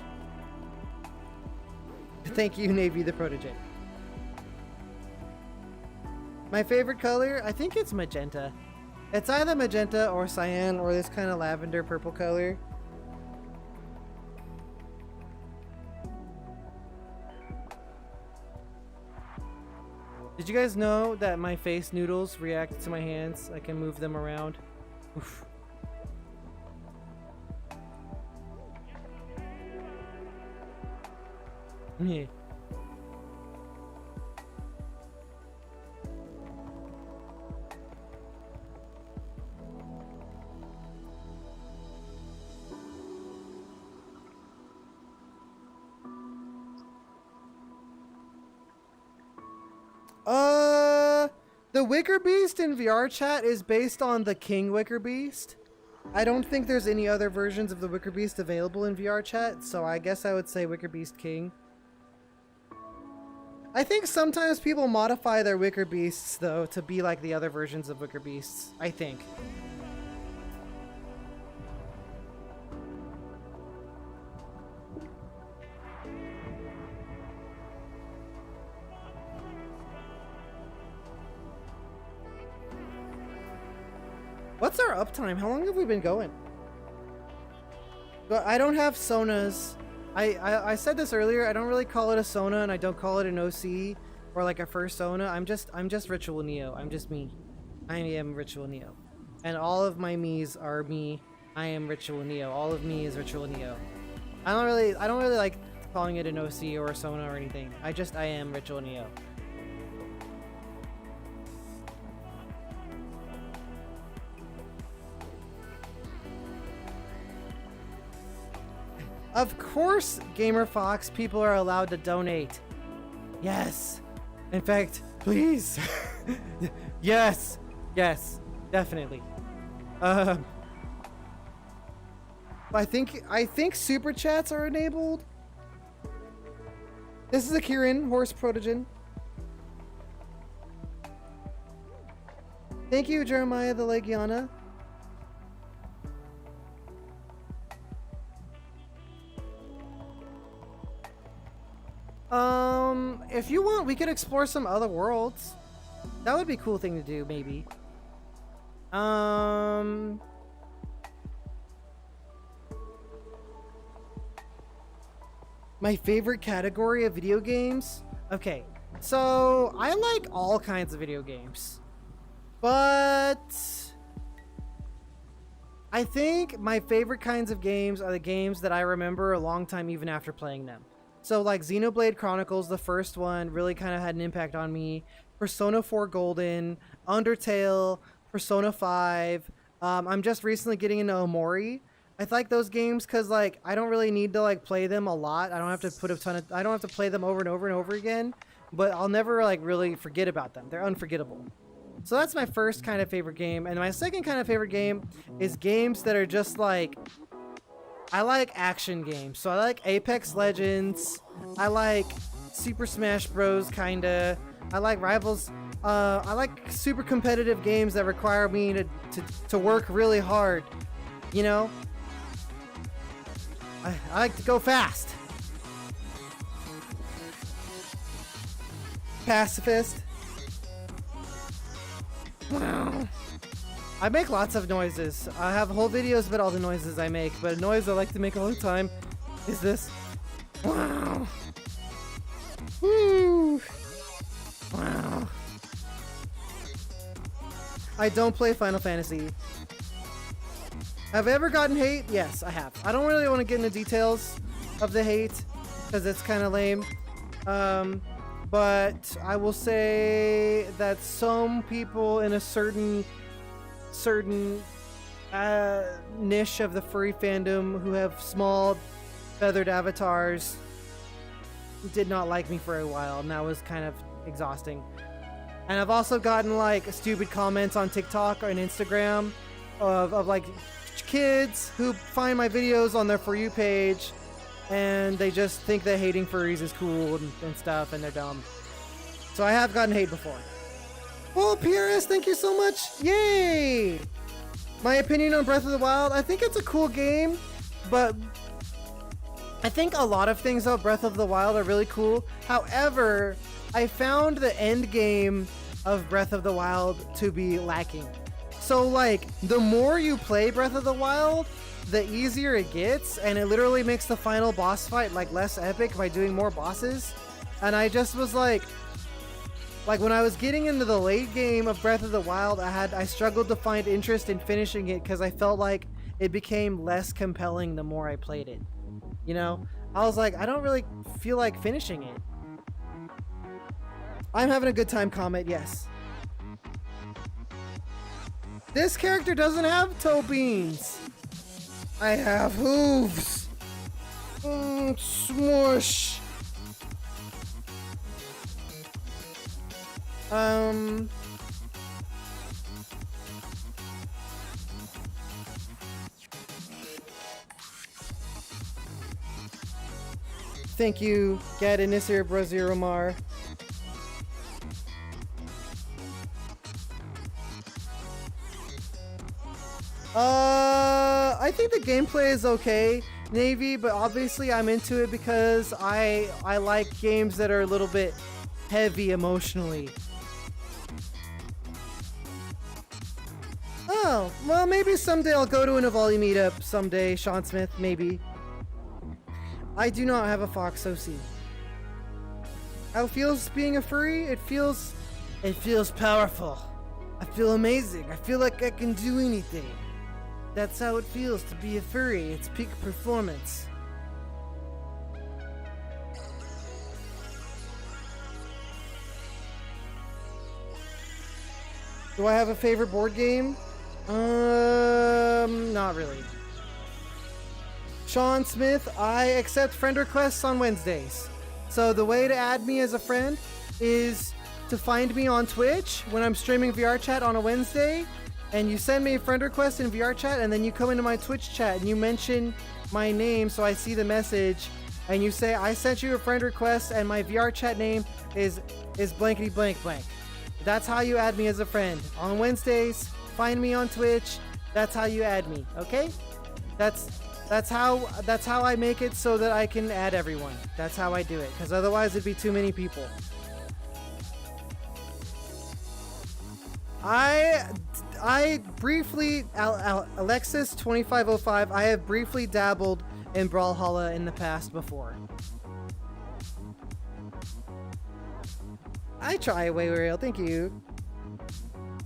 Thank you, Navy the Protege. My favorite color? I think it's magenta. It's either magenta or cyan or this kind of lavender purple color. Did you guys know that my face noodles react to my hands? I can move them around. Oof. Yeah. The Wicker Beast in VRChat is based on the King Wicker Beast. I don't think there's any other versions of the Wicker Beast available in VRChat, so I guess I would say Wicker Beast King. I think sometimes people modify their Wicker Beasts, though, to be like the other versions of Wicker Beasts, I think. What's our uptime? How long have we been going? But I don't have Sonas. I said this earlier, I don't really call it a Sona and I don't call it an OC or like a Fursona. I'm just RitualNeo. I'm just me. I am RitualNeo. And all of my me's are me. I am RitualNeo. All of me is RitualNeo. I don't really like calling it an OC or a Sona or anything. I am RitualNeo. Of course, Gamer Fox, people are allowed to donate. Yes. In fact, please. Yes. Yes. Definitely. I think super chats are enabled. This is a Kieran, horse protogen. Thank you, Jeremiah the Legiana. If you want, we could explore some other worlds. That would be a cool thing to do, maybe. My favorite category of video games? Okay, so I like all kinds of video games. But I think my favorite kinds of games are the games that I remember a long time even after playing them. So like Xenoblade Chronicles, the first one, really kind of had an impact on me. Persona 4 Golden, Undertale, Persona 5. I'm just recently getting into Omori. I like those games because like I don't really need to like play them a lot. I don't have to I don't have to play them over and over and over again, but I'll never like really forget about them. They're unforgettable. So that's my first kind of favorite game. And my second kind of favorite game is games that are just like, I like action games. So I like Apex Legends. I like Super Smash Bros. Kinda. I like Rivals. I like super competitive games that require me to work really hard. You know? I like to go fast. Pacifist. Wow. I make lots of noises. I have whole videos about all the noises I make, but a noise I like to make all the time is this. Wow. Woo. Wow. I don't play Final Fantasy. Have I ever gotten hate? Yes, I have. I don't really want to get into details of the hate because it's kind of lame. But I will say that some people in a certain niche of the furry fandom who have small feathered avatars did not like me for a while, and that was kind of exhausting. And I've also gotten like stupid comments on TikTok or on Instagram of like kids who find my videos on their For You page and they just think that hating furries is cool and stuff, and they're dumb. So I have gotten hate before. Well, PRS, thank you so much. Yay! My opinion on Breath of the Wild, I think it's a cool game, but I think a lot of things about Breath of the Wild are really cool. However, I found the end game of Breath of the Wild to be lacking. So like, the more you play Breath of the Wild, the easier it gets, and it literally makes the final boss fight like less epic by doing more bosses. And I just was like when I was getting into the late game of Breath of the Wild, I struggled to find interest in finishing it because I felt like it became less compelling the more I played it. You know, I was like, I don't really feel like finishing it. I'm having a good time, Comet, yes. This character doesn't have toe beans. I have hooves. Smush. Thank you, Gadanisir Braziromar. I think the gameplay is okay, Navy, but obviously I'm into it because I like games that are a little bit heavy emotionally. Oh, well, maybe someday I'll go to an Avali meetup someday, Sean Smith, maybe. I do not have a Fox OC. How it feels being a furry? It feels powerful. I feel amazing. I feel like I can do anything. That's how it feels to be a furry. It's peak performance. Do I have a favorite board game? Not really. Sean Smith, I accept friend requests on Wednesdays. So the way to add me as a friend is to find me on Twitch when I'm streaming VRChat on a Wednesday, and you send me a friend request in VRChat, and then you come into my Twitch chat and you mention my name so I see the message, and you say, I sent you a friend request and my VRChat name is blankety blank blank. That's how you add me as a friend. On Wednesdays, find me on Twitch. That's how you add me, okay? That's how I make it so that I can add everyone. That's how I do it, because otherwise it'd be too many people. I briefly, Alexis 2505, I have briefly dabbled in Brawlhalla in the past before. I try, way real, thank you.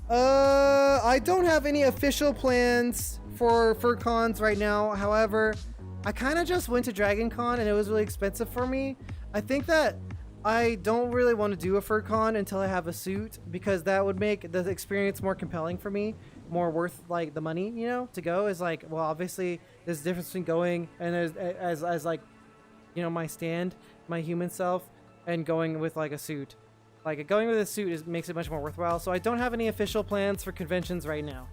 I don't have any official plans for FurCons right now. However, I kind of just went to Dragon Con and it was really expensive for me. I think that I don't really want to do a FurCon until I have a suit, because that would make the experience more compelling for me, more worth like the money, you know, to go. Is like, well, obviously there's a difference between going and as like, you know, my stand, my human self, and going with like a suit. Like going with a suit makes it much more worthwhile. So I don't have any official plans for conventions right now.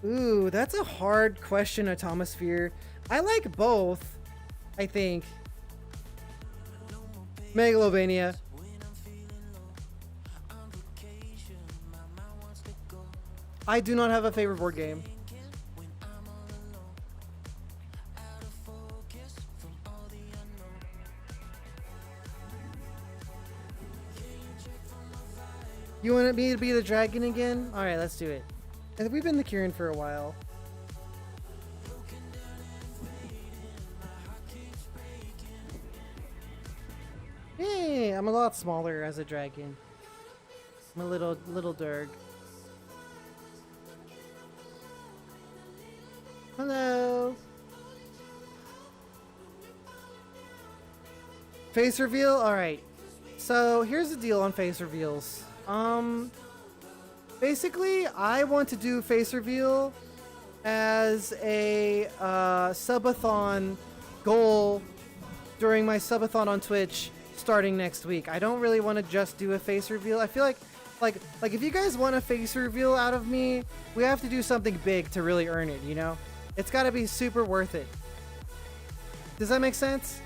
Ooh, that's a hard question, Atomosphere. I like both, I think. Megalovania. I do not have a favorite board game. You want me to be the dragon again? Alright, let's do it. We've been the Kieran for a while. Hey, I'm a lot smaller as a dragon. I'm a little Durg. Hello. Face reveal? Alright. So here's the deal on face reveals. Basically, I want to do face reveal as a subathon goal during my subathon on Twitch starting next week. I don't really want to just do a face reveal. I feel like if you guys want a face reveal out of me, we have to do something big to really earn it, you know? It's got to be super worth it. Does that make sense?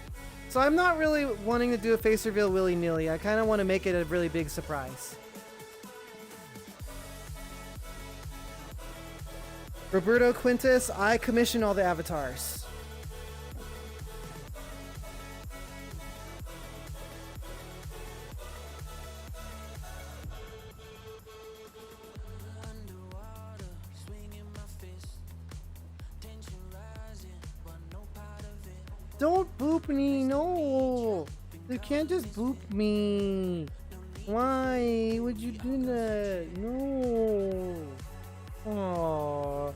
So I'm not really wanting to do a face reveal willy-nilly. I kind of want to make it a really big surprise. Roberto Quintus, I commission all the avatars. Don't boop me, no! You can't just boop me. Why would you do that? No. Aww.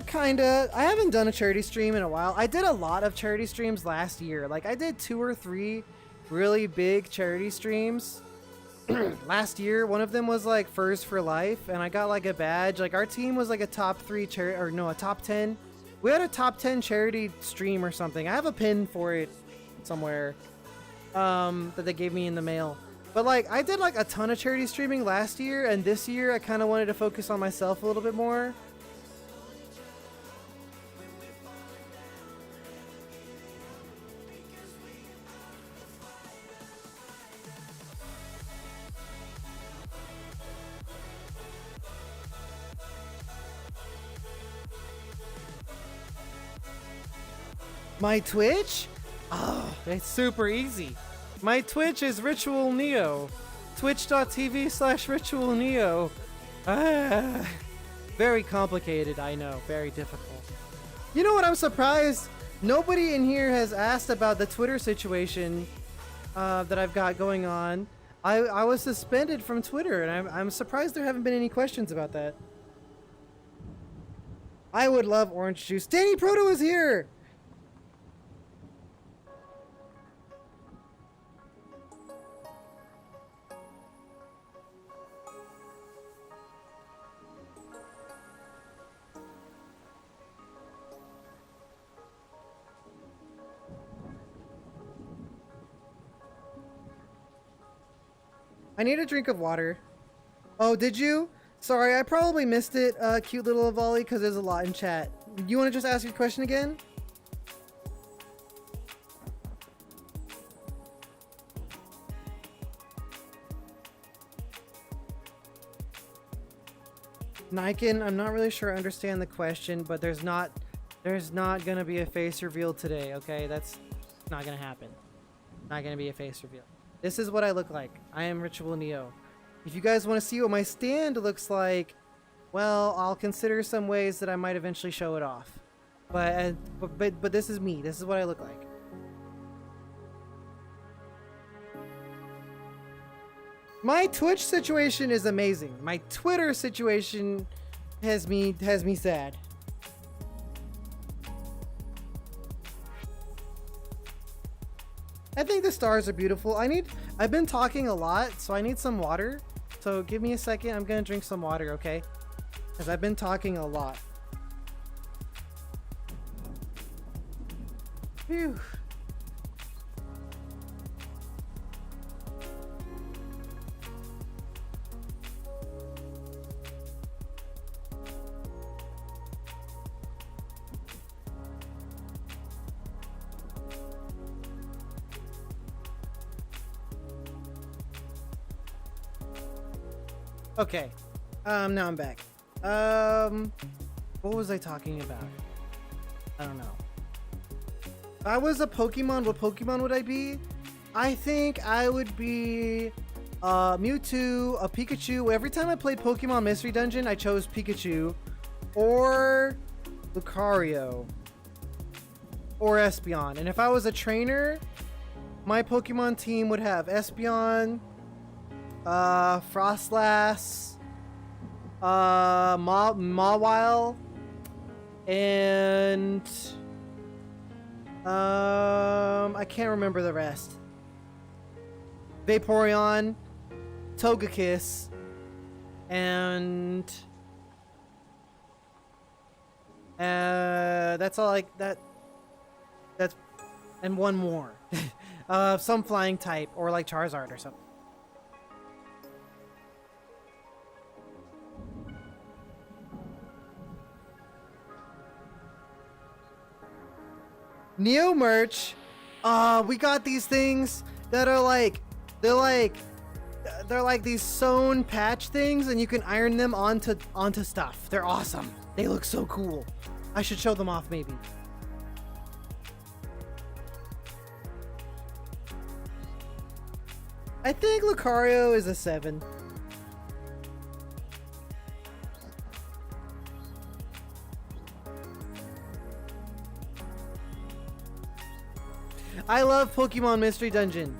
Kinda. I haven't done a charity stream in a while. I did a lot of charity streams last year. Like, I did 2 or 3 really big charity streams last year. One of them was like Furs for Life, and I got like a badge. Like, our team was like a top 3 charity, or no, a top 10. We had a top 10 charity stream or something. I have a pin for it somewhere that they gave me in the mail. But like, I did like a ton of charity streaming last year, and this year I kind of wanted to focus on myself a little bit more. My Twitch? Oh, it's super easy. My Twitch is RitualNeo. Twitch.tv/RitualNeo. Very complicated, I know. Very difficult. You know what? I'm surprised nobody in here has asked about the Twitter situation that I've got going on. I was suspended from Twitter, and I'm surprised there haven't been any questions about that. I would love orange juice. Danny Proto is here! I need a drink of water. Oh, did you? Sorry, I probably missed it, cute little Volley, because there's a lot in chat. You want to just ask your question again? Niken, I'm not really sure I understand the question, but there's not gonna be a face reveal today, okay? That's not gonna happen. Not gonna be a face reveal. This is what I look like. I am RitualNeo. If you guys want to see what my stand looks like, well, I'll consider some ways that I might eventually show it off. But this is me. This is what I look like. My Twitch situation is amazing. My Twitter situation has me sad. I think the stars are beautiful. I've been talking a lot, so I need some water. So give me a second. I'm gonna drink some water, okay? Because I've been talking a lot. Phew. Okay, now I'm back. What was I talking about? I don't know. If I was a Pokemon, what Pokemon would I be? I think I would be Mewtwo, a Pikachu. Every time I played Pokemon Mystery Dungeon, I chose Pikachu or Lucario or Espeon. And if I was a trainer, my Pokemon team would have Espeon, Frostlass, Mawile, and I can't remember the rest. Vaporeon, Togekiss, and that's all that's and one more. Some flying type or like Charizard or something. Neo merch. We got these things that are like they're like these sewn patch things, and you can iron them onto stuff. They're awesome. They look so cool. I should show them off maybe. I think Lucario is a 7. I love Pokemon Mystery Dungeon.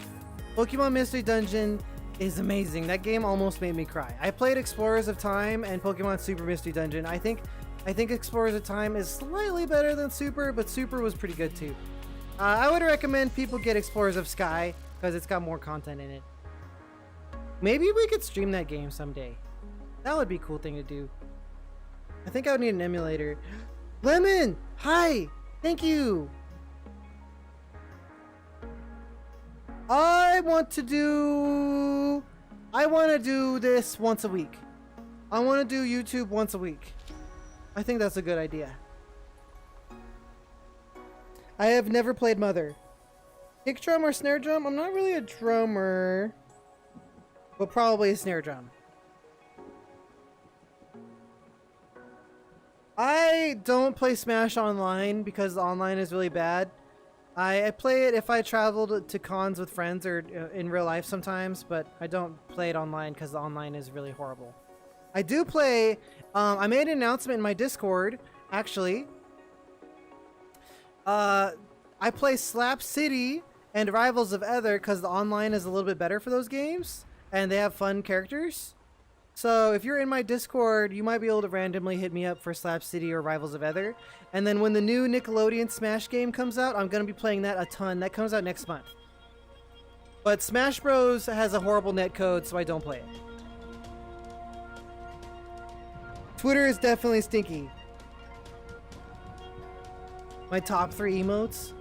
Pokemon Mystery Dungeon is amazing. That game almost made me cry. I played Explorers of Time and Pokemon Super Mystery Dungeon. I think Explorers of Time is slightly better than Super, but Super was pretty good too. I would recommend people get Explorers of Sky because it's got more content in it. Maybe we could stream that game someday. That would be a cool thing to do. I think I would need an emulator. Lemon! Hi! Thank you! I want to do this once a week. I want to do YouTube once a week. I think that's a good idea. I have never played Mother. Kick drum or snare drum? I'm not really a drummer, but probably a snare drum. I don't play Smash online because the online is really bad. I play it if I traveled to cons with friends or in real life sometimes, but I don't play it online because the online is really horrible. I do play, I made an announcement in my Discord, actually. I play Slap City and Rivals of Ether because the online is a little bit better for those games, and they have fun characters. So if you're in my Discord, you might be able to randomly hit me up for Slap City or Rivals of Ether. And then when the new Nickelodeon Smash game comes out, I'm going to be playing that a ton. That comes out next month. But Smash Bros has a horrible netcode, so I don't play it. Twitter is definitely stinky. My top 3 emotes?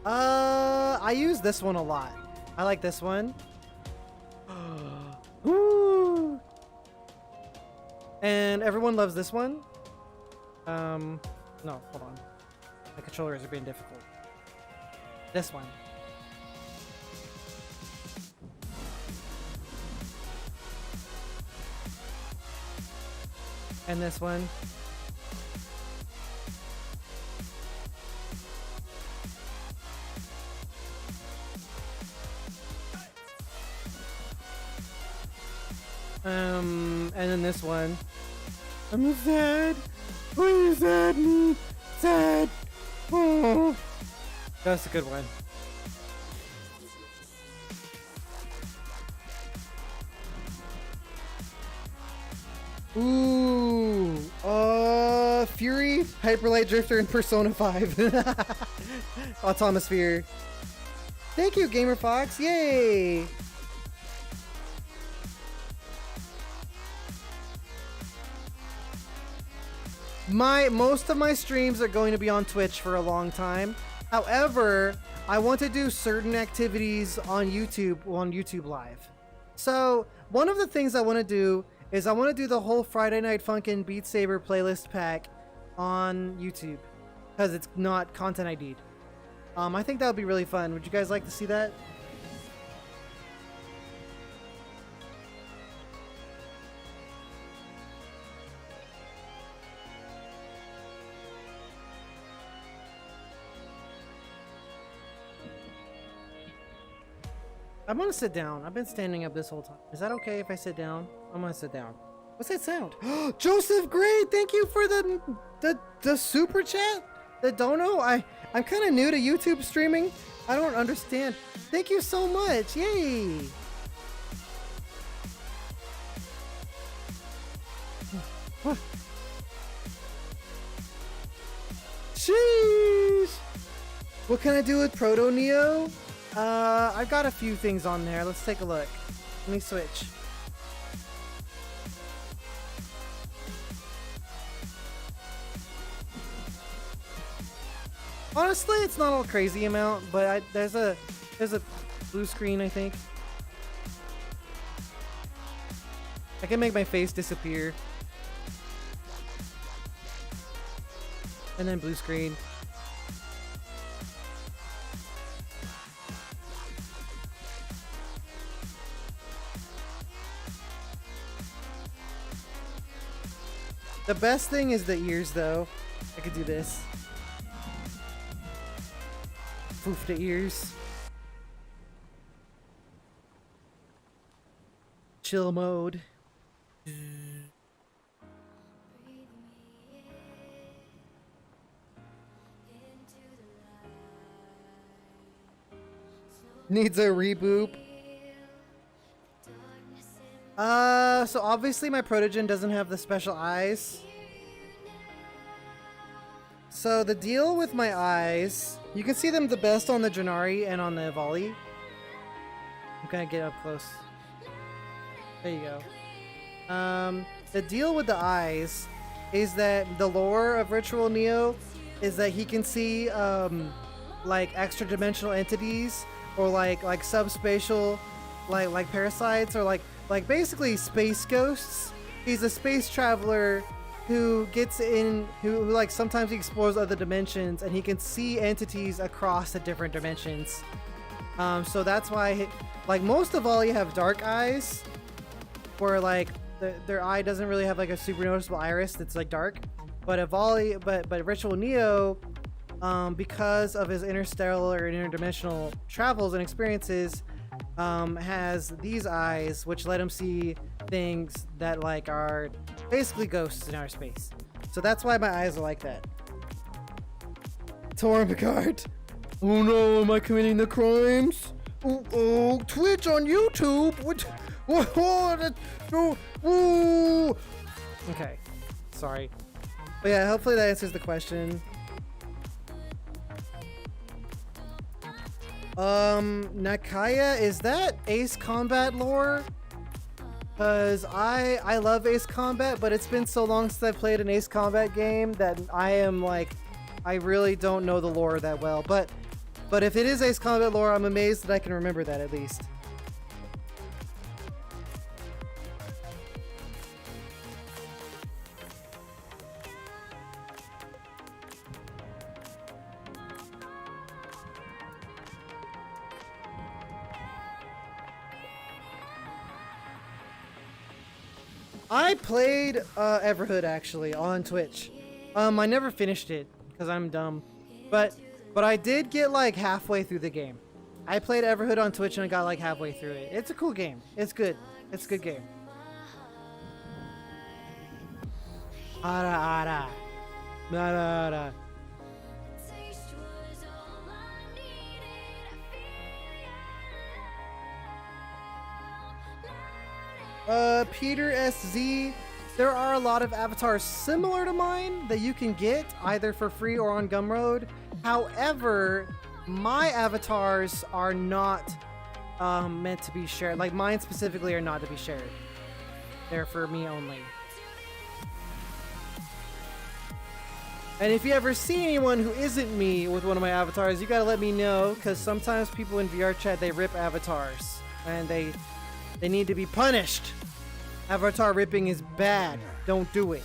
I use this one a lot. I like this one. And everyone loves this one. No, hold on. My controllers are being difficult. This one. And this one. And then this one. I'm sad. Please sad me. Sad. Oh. That's a good one. Ooh. Fury, Hyperlight Drifter, and Persona 5. Automosphere. Thank you, Gamer Fox. Yay. Most of my streams are going to be on Twitch for a long time. However, I want to do certain activities on YouTube Live. So one of the things I want to do is I want to do the whole Friday Night Funkin' Beat Saber playlist pack on YouTube because it's not content ID'd. I think that would be really fun. Would you guys like to see that? I'm gonna sit down. I've been standing up this whole time. Is that okay if I sit down? I'm gonna sit down. What's that sound? Joseph Gray, thank you for the super chat. The dono. I'm kind of new to YouTube streaming. I don't understand. Thank you so much. Yay. Sheesh. What can I do with RitualNeo? I've got a few things on there. Let's take a look. Let me switch. Honestly, it's not a crazy amount, but there's a blue screen, I think. I can make my face disappear. And then blue screen. The best thing is the ears, though. I could do this. Poof the ears. Chill mode. Needs a reboot. So obviously my Protogen doesn't have the special eyes. So the deal with my eyes, you can see them the best on the Janari and on the Volley. I'm gonna get up close. There you go. The deal with the eyes is that the lore of RitualNeo is that he can see like extra dimensional entities or like subspatial like parasites or like basically space ghosts. He's a space traveler who gets in, who like sometimes he explores other dimensions and he can see entities across the different dimensions. So that's why like most of all you have dark eyes where like their eye doesn't really have like a super noticeable iris that's like dark. But but RitualNeo, because of his interstellar and interdimensional travels and experiences, has these eyes which let him see things that like are basically ghosts in our space. So that's why my eyes are like that. Torn Picard. Oh no, am I committing the crimes? Oh, Twitch on YouTube. Okay, sorry. But yeah, hopefully that answers the question. Nakaya, is that Ace Combat lore? Cause I love Ace Combat, but it's been so long since I played an Ace Combat game that I really don't know the lore that well. But if it is Ace Combat lore, I'm amazed that I can remember that at least. I played Everhood actually on Twitch. I never finished it because I'm dumb, but I did get like halfway through the game. I played Everhood on Twitch and I got like halfway through it. It's a cool game. It's good. It's a good game. Ara ara. Ara ara. Peter SZ, there are a lot of avatars similar to mine that you can get either for free or on Gumroad. However, my avatars are not meant to be shared. Like mine specifically are not to be shared. They're for me only. And if you ever see anyone who isn't me with one of my avatars, you gotta let me know, because sometimes people in VRChat, they rip avatars and they need to be punished. Avatar ripping is bad. Don't do it.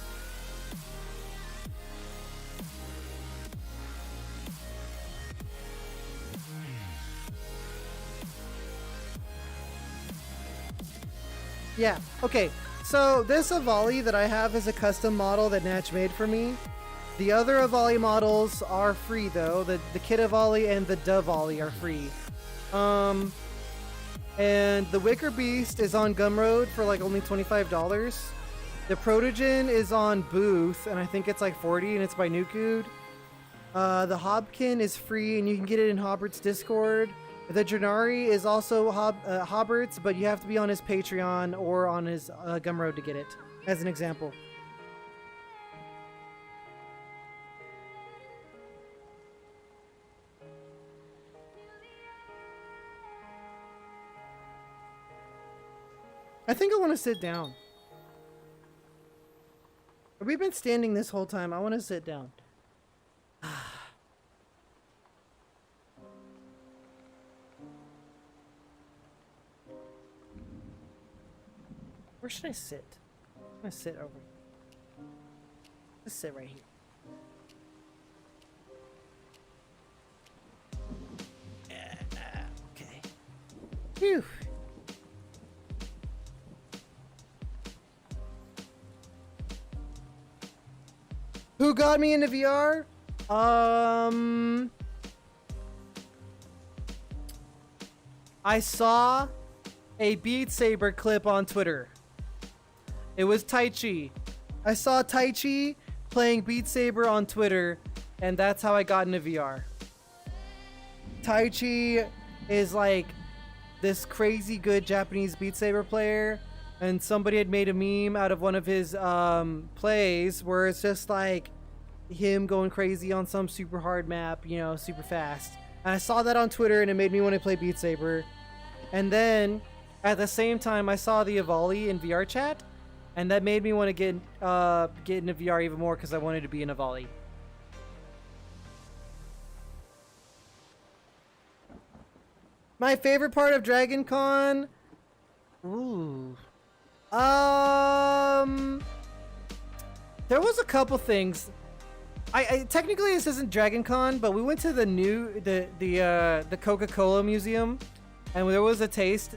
Yeah, okay. So this Avali that I have is a custom model that Natch made for me. The other Avali models are free though. The Kid Avali and the Dovali are free. And the Wicker Beast is on Gumroad for like only $25. The Protogen is on Booth and I think it's like 40 and it's by Nukud. The Hobkin is free and you can get it in Hobbert's Discord. The Janari is also Hobbert's, but you have to be on his Patreon or on his Gumroad to get it, as an example. I think I want to sit down. We've been standing this whole time. I want to sit down. Where should I sit? I'm gonna sit over here. Let's sit right here. Okay. Phew. Who got me into VR? I saw a Beat Saber clip on Twitter. It was Tai Chi. I saw Tai Chi playing Beat Saber on Twitter, and that's how I got into VR. Tai Chi is like this crazy good Japanese Beat Saber player, and somebody had made a meme out of one of his plays where it's just like him going crazy on some super hard map, you know, super fast. And I saw that on Twitter and it made me want to play Beat Saber. And then at the same time I saw the Avali in VRChat, and that made me want to get into VR even more because I wanted to be an Avali. My favorite part of Dragon Con? Ooh. There was a couple things. I technically this isn't Dragon Con, but we went to the Coca-Cola museum, and there was a taste.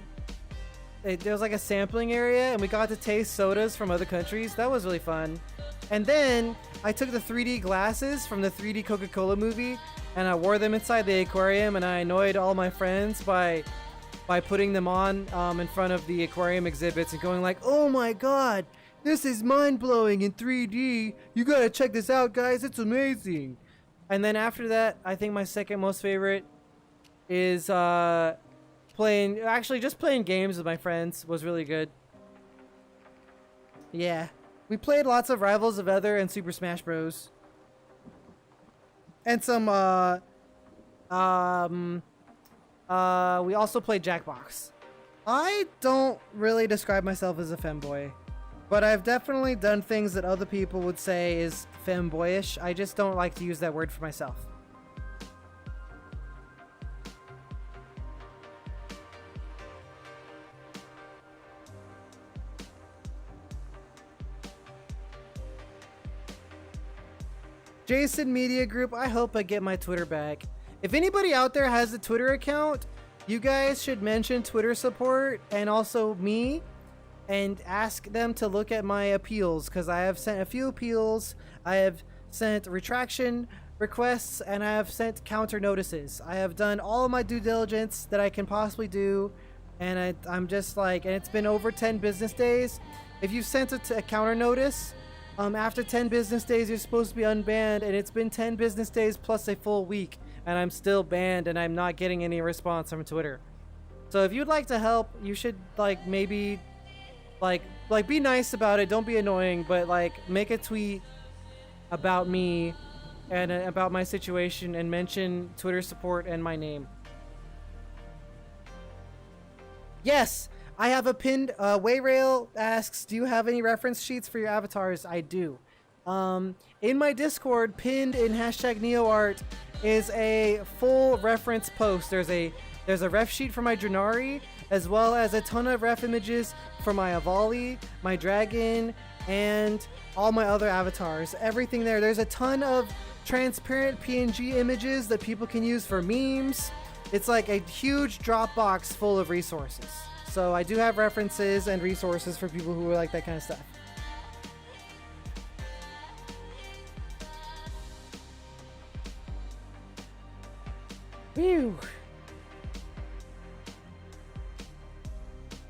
There was like a sampling area, and we got to taste sodas from other countries. That was really fun. And then I took the 3D glasses from the 3D Coca-Cola movie, and I wore them inside the aquarium, and I annoyed all my friends by putting them on in front of the aquarium exhibits and going like, "Oh my god, this is mind-blowing in 3D. You gotta check this out, guys. It's amazing." And then after that, I think my second most favorite is just playing games with my friends was really good. Yeah. We played lots of Rivals of Ether and Super Smash Bros. And some we also played Jackbox. I don't really describe myself as a femboy, but I've definitely done things that other people would say is femboyish. I just don't like to use that word for myself. Jason Media Group, I hope I get my Twitter back. If anybody out there has a Twitter account, you guys should mention Twitter support and also me, and ask them to look at my appeals, because I have sent a few appeals. I have sent retraction requests, and I have sent counter notices. I have done all of my due diligence that I can possibly do, and I'm just like, and it's been over 10 business days. If you've sent a counter notice, after 10 business days, you're supposed to be unbanned, and it's been 10 business days plus a full week, and I'm still banned, and I'm not getting any response from Twitter. So if you'd like to help, you should like maybe like be nice about it. Don't be annoying, but like make a tweet about me and about my situation and mention Twitter support and my name. Yes, I have a pinned. Wayrail asks, "Do you have any reference sheets for your avatars?" I do. In my Discord, pinned in #NeoArt is a full reference post. There's a ref sheet for my Drenari, as well as a ton of ref images for my Avali, my Dragon, and all my other avatars. Everything there. There's a ton of transparent PNG images that people can use for memes. It's like a huge Dropbox full of resources. So I do have references and resources for people who like that kind of stuff. Phew.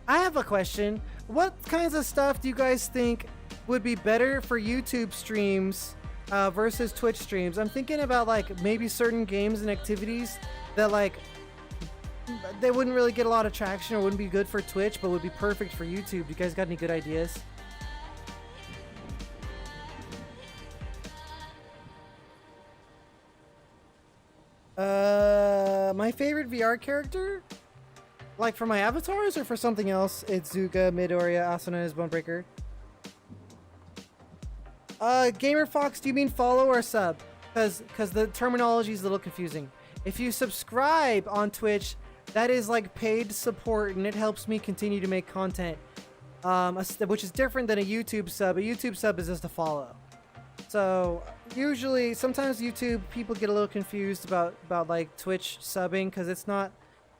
I have a question. What kinds of stuff do you guys think would be better for YouTube streams versus Twitch streams? I'm thinking about like maybe certain games and activities that like they wouldn't really get a lot of traction or wouldn't be good for Twitch, but would be perfect for YouTube. You guys got any good ideas? My favorite VR character? Like for my avatars or for something else? It's Zuga, Midoriya, Asuna is Bonebreaker. Gamer Fox, do you mean follow or sub? Because the terminology is a little confusing. If you subscribe on Twitch, that is like paid support, and it helps me continue to make content, which is different than a YouTube sub. A YouTube sub is just a follow. So usually, sometimes YouTube people get a little confused about like Twitch subbing, because it's not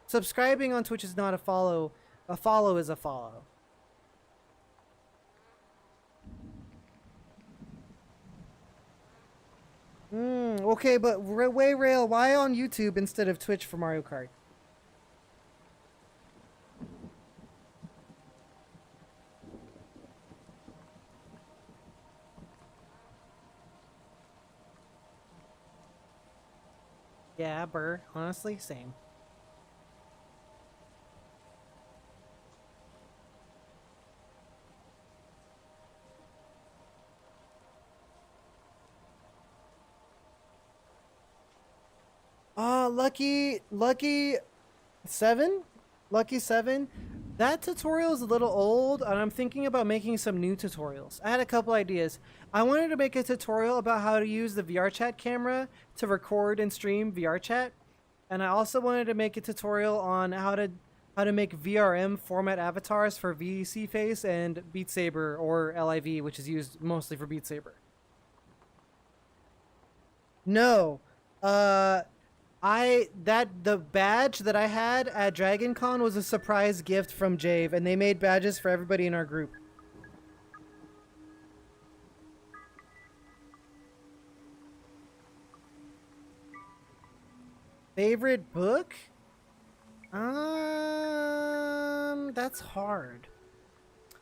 subscribing on Twitch is not a follow. A follow is a follow. Okay, but Wayrail, why on YouTube instead of Twitch for Mario Kart? Yeah, Burr. Honestly, same. Lucky 7? Lucky 7? That tutorial is a little old, and I'm thinking about making some new tutorials. I had a couple ideas. I wanted to make a tutorial about how to use the VRChat camera to record and stream VRChat, and I also wanted to make a tutorial on how to make VRM format avatars for VC Face and Beat Saber, or LIV, which is used mostly for Beat Saber. No. The badge that I had at Dragon Con was a surprise gift from Jave, and they made badges for everybody in our group. Favorite book? That's hard.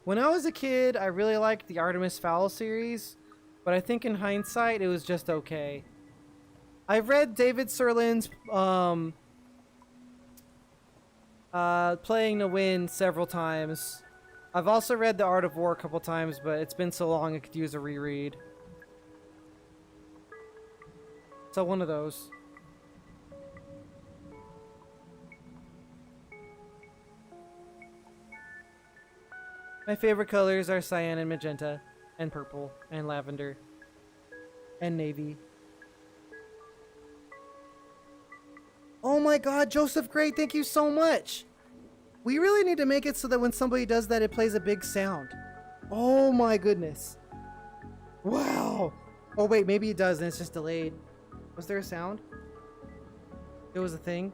When I was a kid, I really liked the Artemis Fowl series, but I think in hindsight, it was just okay. I've read David Serlin's Playing to Win several times. I've also read The Art of War a couple times, but it's been so long I could use a reread. So one of those. My favorite colors are cyan and magenta, and purple, and lavender, and navy. Oh my god, Joseph Gray, thank you so much! We really need to make it so that when somebody does that, it plays a big sound. Oh my goodness. Wow! Oh wait, maybe it does and it's just delayed. Was there a sound? It was a thing?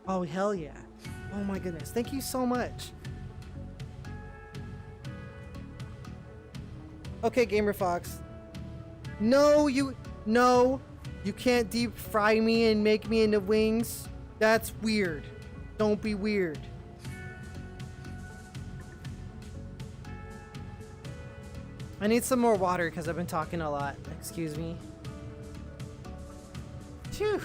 Oh, hell yeah. Oh my goodness. Thank you so much. Okay, Gamer Fox. No, you can't deep fry me and make me into wings. That's weird. Don't be weird. I need some more water because I've been talking a lot. Excuse me. Phew.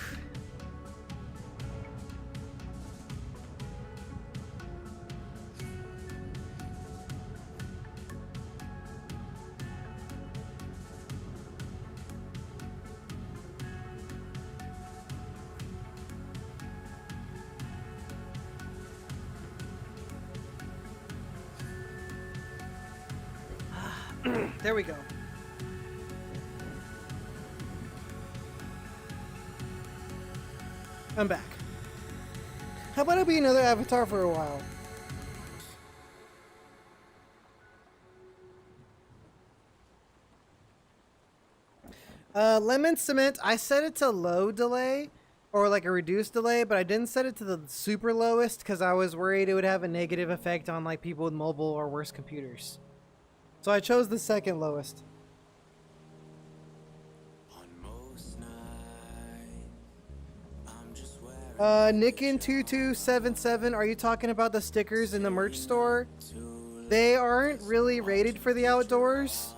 There we go. I'm back. How about I be another avatar for a while? Lemon Cement, I set it to low delay or like a reduced delay, but I didn't set it to the super lowest because I was worried it would have a negative effect on like people with mobile or worse computers. So I chose the second lowest. Nickin2277, are you talking about the stickers in the merch store? They aren't really rated for the outdoors.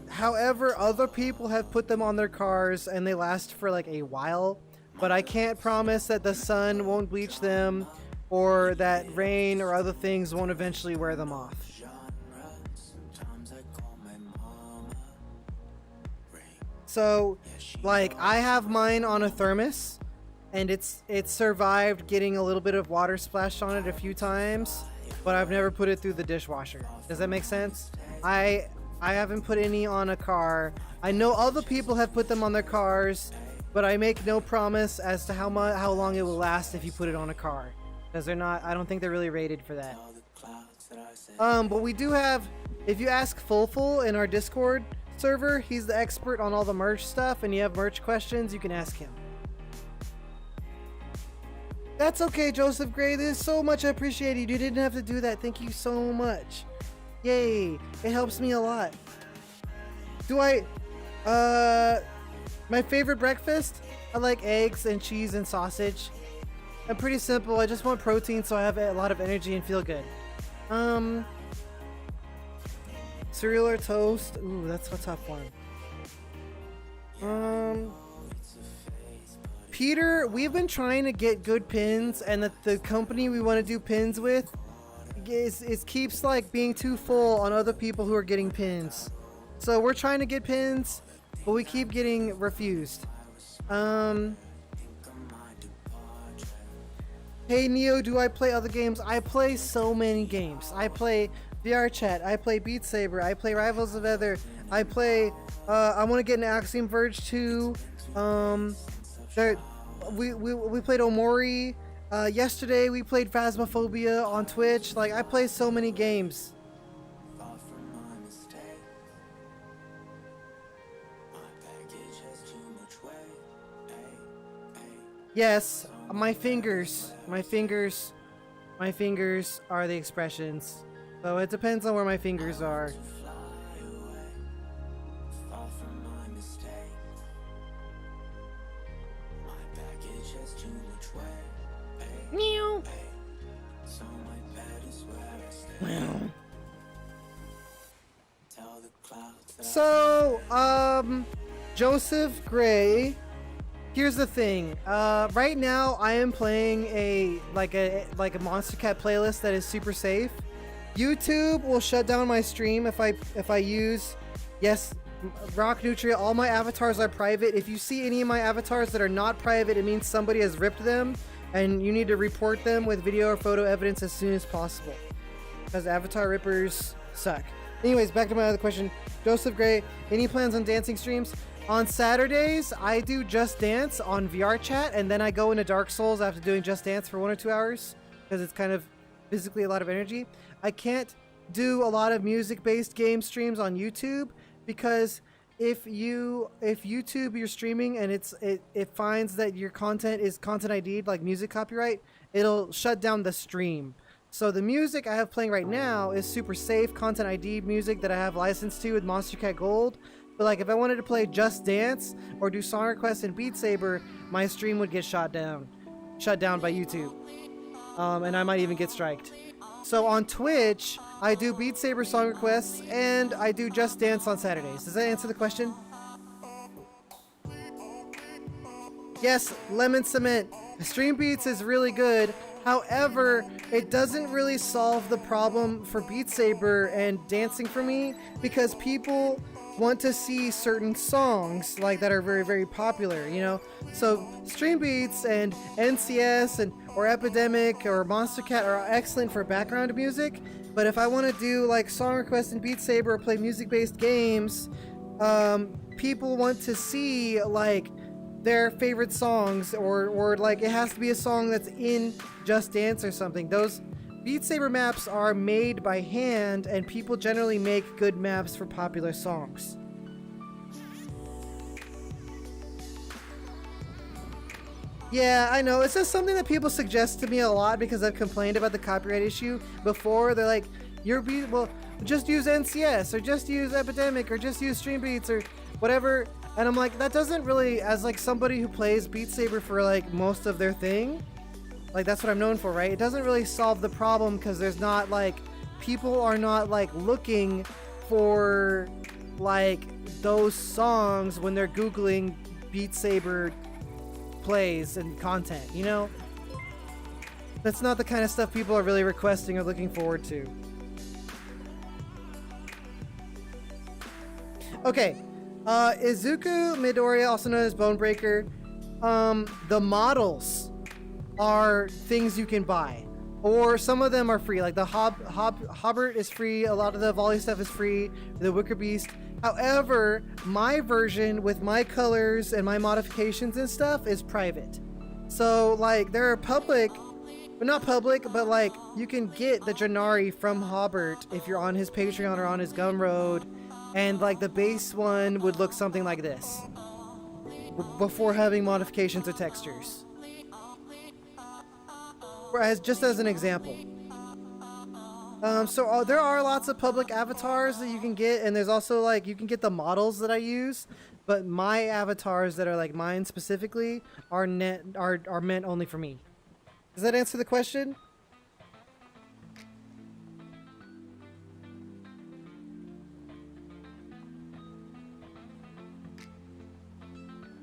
However, other people have put them on their cars and they last for like a while. But I can't promise that the sun won't bleach them or that rain or other things won't eventually wear them off. So, like, I have mine on a thermos, and it's survived getting a little bit of water splashed on it a few times, but I've never put it through the dishwasher. Does that make sense? I haven't put any on a car. I know other people have put them on their cars, but I make no promise as to how long it will last if you put it on a car, because they're not. I don't think they're really rated for that. But we do have. If you ask Fulful in our Discord server, he's the expert on all the merch stuff, and you have merch questions, you can ask him. That's okay, Joseph Gray. This is so much appreciated. You didn't have to do that. Thank you so much. Yay. It helps me a lot. My favorite breakfast? I like eggs and cheese and sausage. I'm pretty simple. I just want protein so I have a lot of energy and feel good. Cereal or toast? Ooh, that's a tough one. Peter, we've been trying to get good pins, and the company we want to do pins with keeps like being too full on other people who are getting pins. So we're trying to get pins, but we keep getting refused. Hey Neo, do I play other games? I play so many games. I play VRChat, I play Beat Saber, I play Rivals of Ether, I play, I want to get an Axiom Verge 2, we played Omori, yesterday we played Phasmophobia on Twitch. Like, I play so many games. Yes, my fingers are the expressions. So it depends on where my fingers are. Meow. So, Joseph Gray, here's the thing. Right now I am playing a Monster Cat playlist that is super safe. YouTube will shut down my stream if I use, yes, Rock Nutria. All my avatars are private. If you see any of my avatars that are not private, it means somebody has ripped them, and you need to report them with video or photo evidence as soon as possible, because avatar rippers suck. Anyways, back to my other question. Joseph Gray, any plans on dancing streams? On Saturdays, I do Just Dance on VRChat, and then I go into Dark Souls after doing Just Dance for 1 or 2 hours, because it's kind of physically a lot of energy. I can't do a lot of music-based game streams on YouTube, because if YouTube you're streaming and it finds that your content is content ID'd, like music copyright, it'll shut down the stream. So the music I have playing right now is super safe content ID music that I have licensed to with Monster Cat Gold. But like if I wanted to play Just Dance or do song requests in Beat Saber, my stream would get shut down by YouTube. And I might even get striked. So on Twitch, I do Beat Saber song requests and I do Just Dance on Saturdays. Does that answer the question? Yes, Lemon Cement. Stream Beats is really good. However, it doesn't really solve the problem for Beat Saber and dancing for me because people want to see certain songs like that are very, very popular, you know? So Stream Beats and NCS and or Epidemic or Monster Cat are excellent for background music, but if I want to do like song requests in Beat Saber or play music-based games, people want to see like their favorite songs or like it has to be a song that's in Just Dance or something. Those Beat Saber maps are made by hand and people generally make good maps for popular songs. Yeah, I know. It's just something that people suggest to me a lot because I've complained about the copyright issue before. They're like, well, just use NCS or just use Epidemic or just use Stream Beats or whatever. And I'm like, that doesn't really, as like somebody who plays Beat Saber for like most of their thing, like that's what I'm known for, right? It doesn't really solve the problem because there's not like, people are not like looking for like those songs when they're Googling Beat Saber plays and content, you know? That's not the kind of stuff people are really requesting or looking forward to. Okay. Izuku Midoriya, also known as Bonebreaker, the models are things you can buy, or some of them are free. Like the Hobbit is free. A lot of the volley stuff is free. The Wicker Beast. However, my version with my colors and my modifications and stuff is private. So like there are public, but not public, but like you can get the Janari from Hobbit if you're on his Patreon or on his Gumroad. And like the base one would look something like this before having modifications or textures. Just as an example. So there are lots of public avatars that you can get, and there's also like you can get the models that I use, but my avatars that are like mine specifically are meant only for me. Does that answer the question?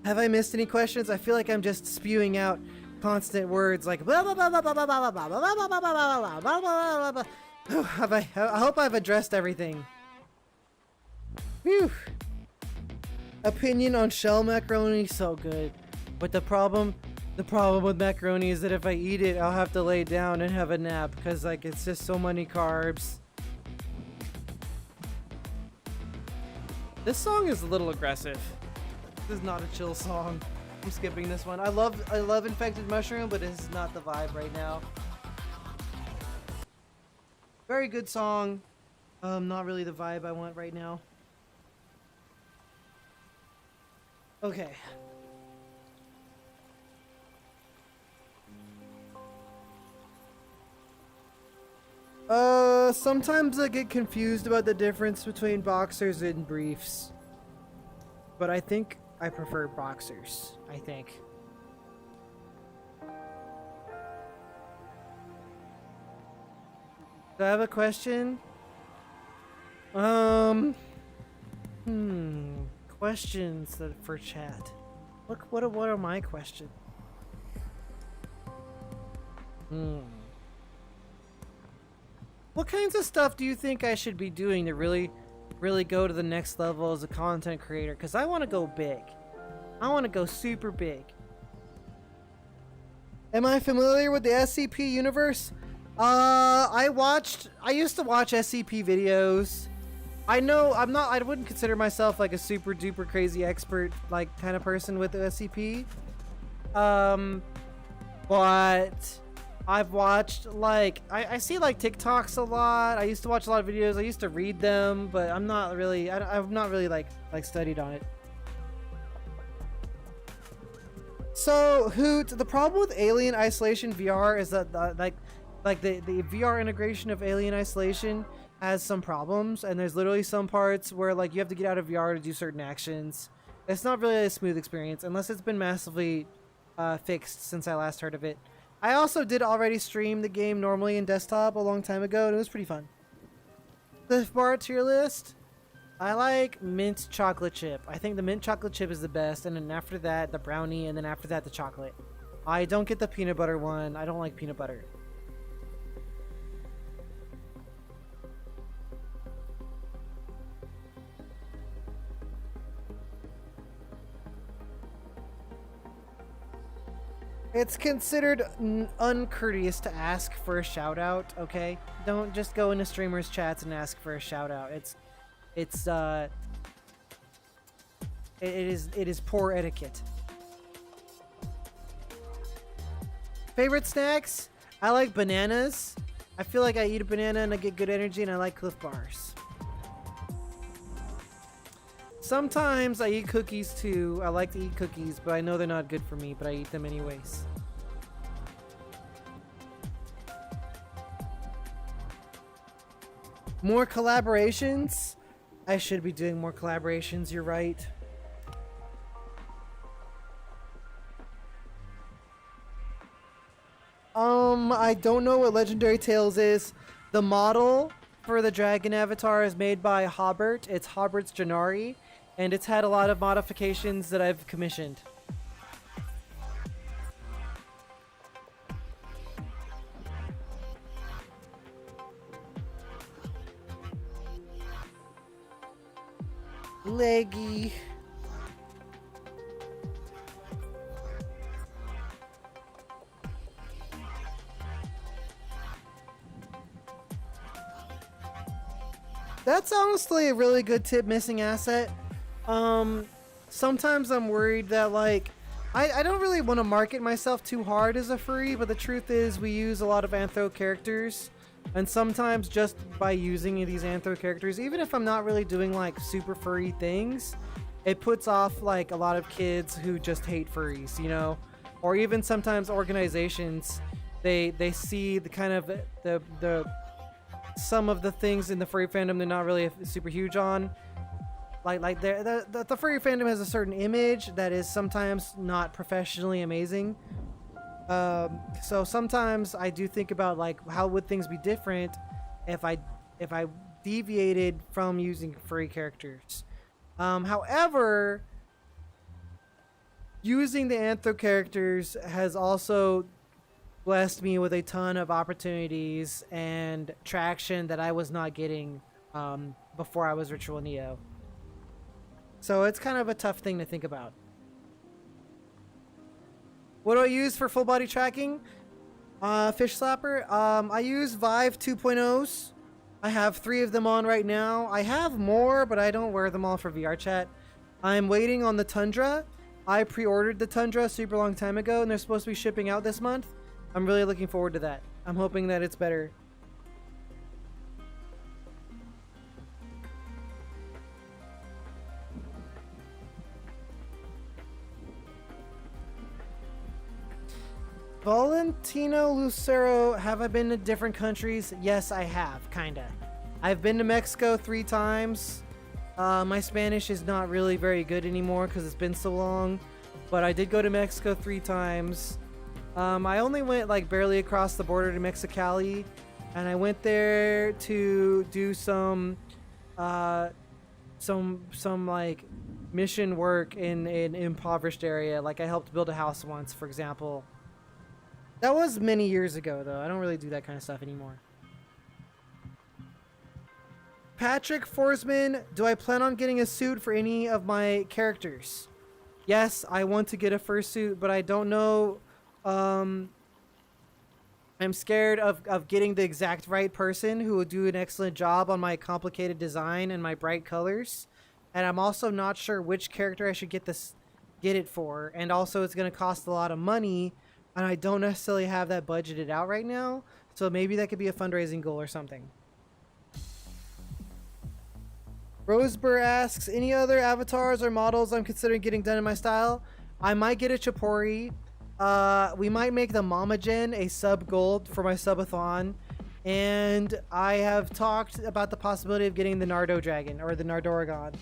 Have I missed any questions? I feel like I'm just spewing out constant words like blah blah blah blah blah blah blah blah blah blah blah blah blah blah blah blah. I hope I've addressed everything. Whew. Opinion on shell macaroni, so good. But the problem with macaroni is that if I eat it, I'll have to lay down and have a nap because like it's just so many carbs. This song is a little aggressive. This is not a chill song. I'm skipping this one. I love Infected Mushroom, but it's not the vibe right now. Very good song. Not really the vibe I want right now. Okay. Sometimes I get confused about the difference between boxers and briefs. But I think I prefer boxers, I think. Do I have a question? Questions for chat. What are my questions? What kinds of stuff do you think I should be doing to really go to the next level as a content creator? Because I want to go big. I want to go super big. Am I familiar with the SCP universe? I used to watch SCP videos. I wouldn't consider myself like a super duper crazy expert like kind of person with the SCP. But I've watched like I see like TikToks a lot. I used to watch a lot of videos. I used to read them, but I'm not really I've not really like studied on it. So Hoot, the problem with Alien Isolation VR is that the VR integration of Alien Isolation has some problems, and there's literally some parts where like you have to get out of VR to do certain actions. It's not really a smooth experience unless it's been massively fixed since I last heard of it. I also did already stream the game normally in desktop a long time ago, and it was pretty fun. The bar tier list, I like mint chocolate chip. I think the mint chocolate chip is the best, and then after that the brownie, and then after that the chocolate. I don't get the peanut butter one. I don't like peanut butter. It's considered uncourteous to ask for a shout out, okay? Don't just go into streamers' chats and ask for a shout out. It is poor etiquette. Favorite snacks? I like bananas. I feel like I eat a banana and I get good energy, and I like Cliff Bars. Sometimes I eat cookies too. I like to eat cookies, but I know they're not good for me, but I eat them anyways. More collaborations? I should be doing more collaborations, you're right. I don't know what Legendary Tales is. The model for the dragon avatar is made by Hobart. It's Hobart's Janari. And it's had a lot of modifications that I've commissioned. Leggy. That's honestly a really good tip, missing asset. Sometimes I'm worried that like I don't really want to market myself too hard as a furry, but the truth is we use a lot of anthro characters, and sometimes just by using these anthro characters, even if I'm not really doing like super furry things, it puts off like a lot of kids who just hate furries, you know, or even sometimes organizations, they see the kind of the some of the things in the furry fandom they're not really super huge on. Like the furry fandom has a certain image that is sometimes not professionally amazing. So sometimes I do think about like how would things be different if I deviated from using furry characters. However, using the anthro characters has also blessed me with a ton of opportunities and traction that I was not getting before I was RitualNeo. So it's kind of a tough thing to think about. What do I use for full body tracking? Fish Slapper. I use Vive 2.0s. I have 3 of them on right now. I have more, but I don't wear them all for VRChat. I'm waiting on the Tundra. I pre-ordered the Tundra a super long time ago, and they're supposed to be shipping out this month. I'm really looking forward to that. I'm hoping that it's better. Valentino Lucero, have I been to different countries? Yes, I have, kinda. I've been to Mexico 3 times. My Spanish is not really very good anymore because it's been so long, but I did go to Mexico 3 times. I only went like barely across the border to Mexicali, and I went there to do some like mission work in an impoverished area. Like I helped build a house once, for example. That was many years ago, though. I don't really do that kind of stuff anymore. Patrick Forsman, do I plan on getting a suit for any of my characters? Yes, I want to get a fursuit, but I don't know. I'm scared of getting the exact right person who will do an excellent job on my complicated design and my bright colors. And I'm also not sure which character I should get it for. And also it's going to cost a lot of money and I don't necessarily have that budgeted out right now. So maybe that could be a fundraising goal or something. Rosebur asks, any other avatars or models I'm considering getting done in my style? I might get a Chipori. We might make the Mama Gen a sub gold for my subathon. And I have talked about the possibility of getting the Nardo Dragon or the Nardoragon.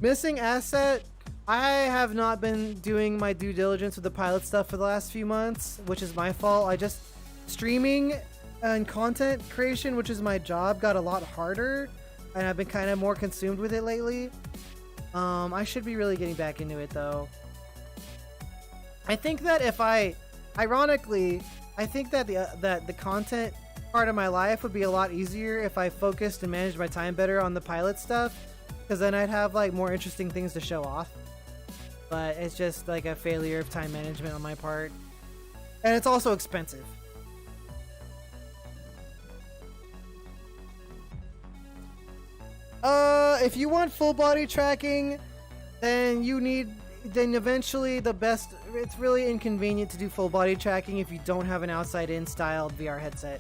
Missing asset. I have not been doing my due diligence with the pilot stuff for the last few months, which is my fault. I just streaming and content creation, which is my job, got a lot harder, and I've been kind of more consumed with it lately. I should be really getting back into it though. I think that ironically, I think that the content part of my life would be a lot easier if I focused and managed my time better on the pilot stuff, because then I'd have like more interesting things to show off. But it's just like a failure of time management on my part, and it's also expensive. If you want full body tracking, then eventually it's really inconvenient to do full body tracking if you don't have an outside in styled VR headset.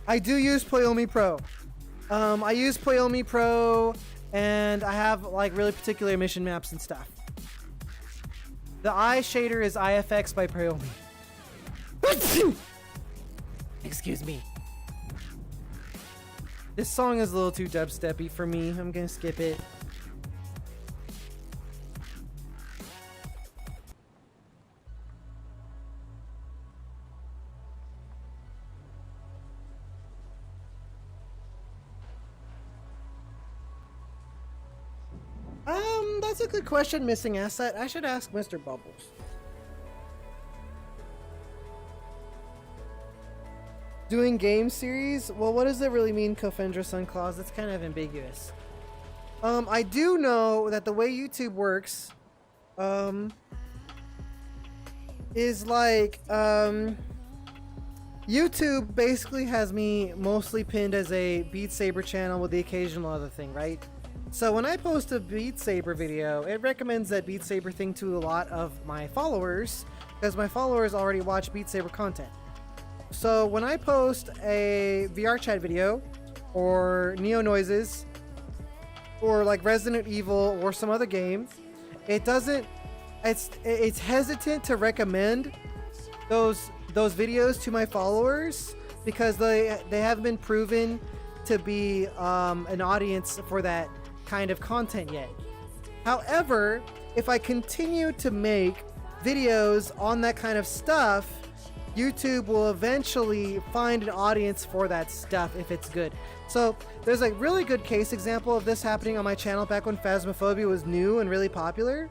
I do use Ployomi Pro. I use Ployomi Pro, and I have like really particular mission maps and stuff. The eye shader is IFX by Ployomi. Excuse me. This song is a little too dubsteppy for me. I'm gonna skip it. That's a good question, missing asset. I should ask Mr. Bubbles. Doing game series? Well, what does it really mean, Kofendra Sunclaws? It's kind of ambiguous. I do know that the way YouTube works, is like, YouTube basically has me mostly pinned as a Beat Saber channel with the occasional other thing, right? So when I post a Beat Saber video, it recommends that Beat Saber thing to a lot of my followers, because my followers already watch Beat Saber content. So when I post a VRChat video, or Neo Noises, or like Resident Evil or some other game, it's hesitant to recommend those videos to my followers, because they haven't been proven to be an audience for that kind of content yet. However, if I continue to make videos on that kind of stuff, YouTube will eventually find an audience for that stuff if it's good. So there's a really good case example of this happening on my channel back when Phasmophobia was new and really popular.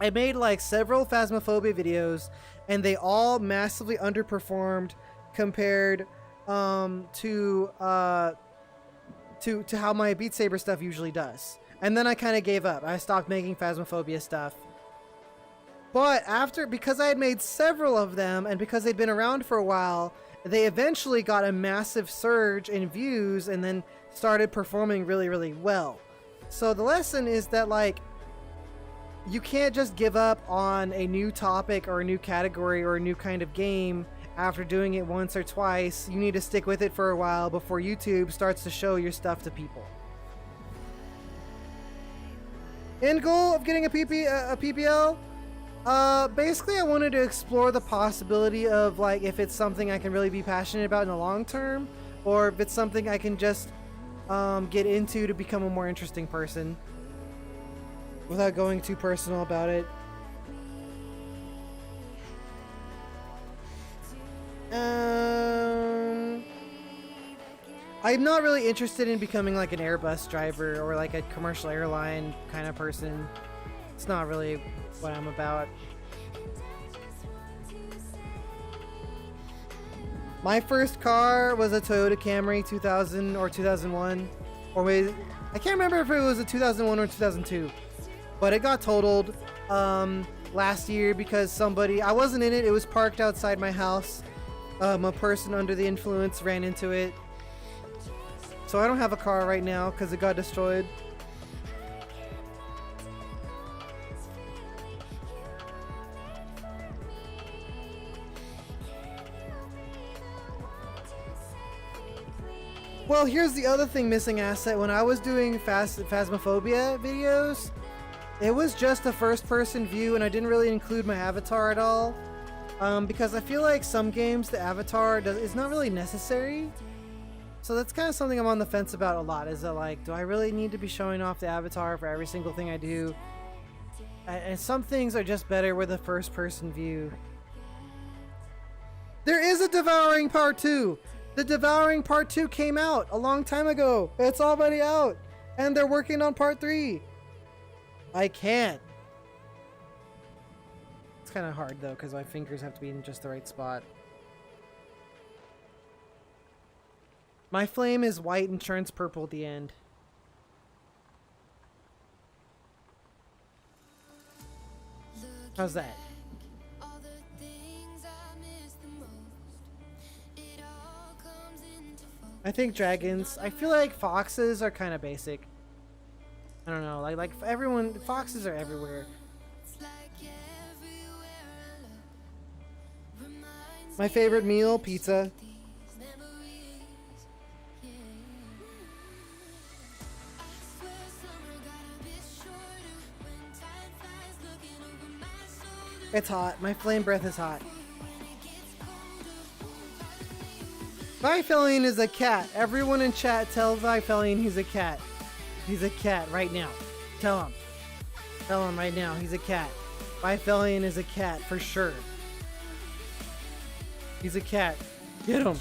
I made like several Phasmophobia videos, and they all massively underperformed compared to how my Beat Saber stuff usually does. And then I kind of gave up. I stopped making Phasmophobia stuff. But because I had made several of them, and because they'd been around for a while, they eventually got a massive surge in views and then started performing really, really well. So the lesson is that, like, you can't just give up on a new topic or a new category or a new kind of game after doing it once or twice. You need to stick with it for a while before YouTube starts to show your stuff to people. End goal of getting a PPL? Basically I wanted to explore the possibility of, like, if it's something I can really be passionate about in the long term, or if it's something I can just get into to become a more interesting person without going too personal about it. I'm not really interested in becoming like an Airbus driver or like a commercial airline kind of person. It's not really what I'm about. My first car was a Toyota Camry 2000 or 2001. Or wait, I can't remember if it was a 2001 or 2002. But it got totaled last year because I wasn't in it. It was parked outside my house. A person under the influence ran into it. So I don't have a car right now because it got destroyed. Well, here's the other thing missing asset. When I was doing Phasmophobia videos, it was just a first-person view, and I didn't really include my avatar at all. Because I feel like some games, the avatar is not really necessary. So that's kind of something I'm on the fence about a lot. Is that like, do I really need to be showing off the avatar for every single thing I do? And some things are just better with a first-person view. There is a Devouring Part 2! The Devouring Part 2 came out a long time ago. It's already out. And they're working on Part 3. I can't. It's kind of hard though, because my fingers have to be in just the right spot. My flame is white and turns purple at the end. How's that? I think dragons. I feel like foxes are kind of basic. I don't know, like everyone, foxes are everywhere. My favorite meal, pizza. It's hot. My flame breath is hot. Vifelian is a cat. Everyone in chat tell Vifelian he's a cat. He's a cat right now. Tell him. Tell him right now he's a cat. Vifelian is a cat for sure. He's a cat. Get him.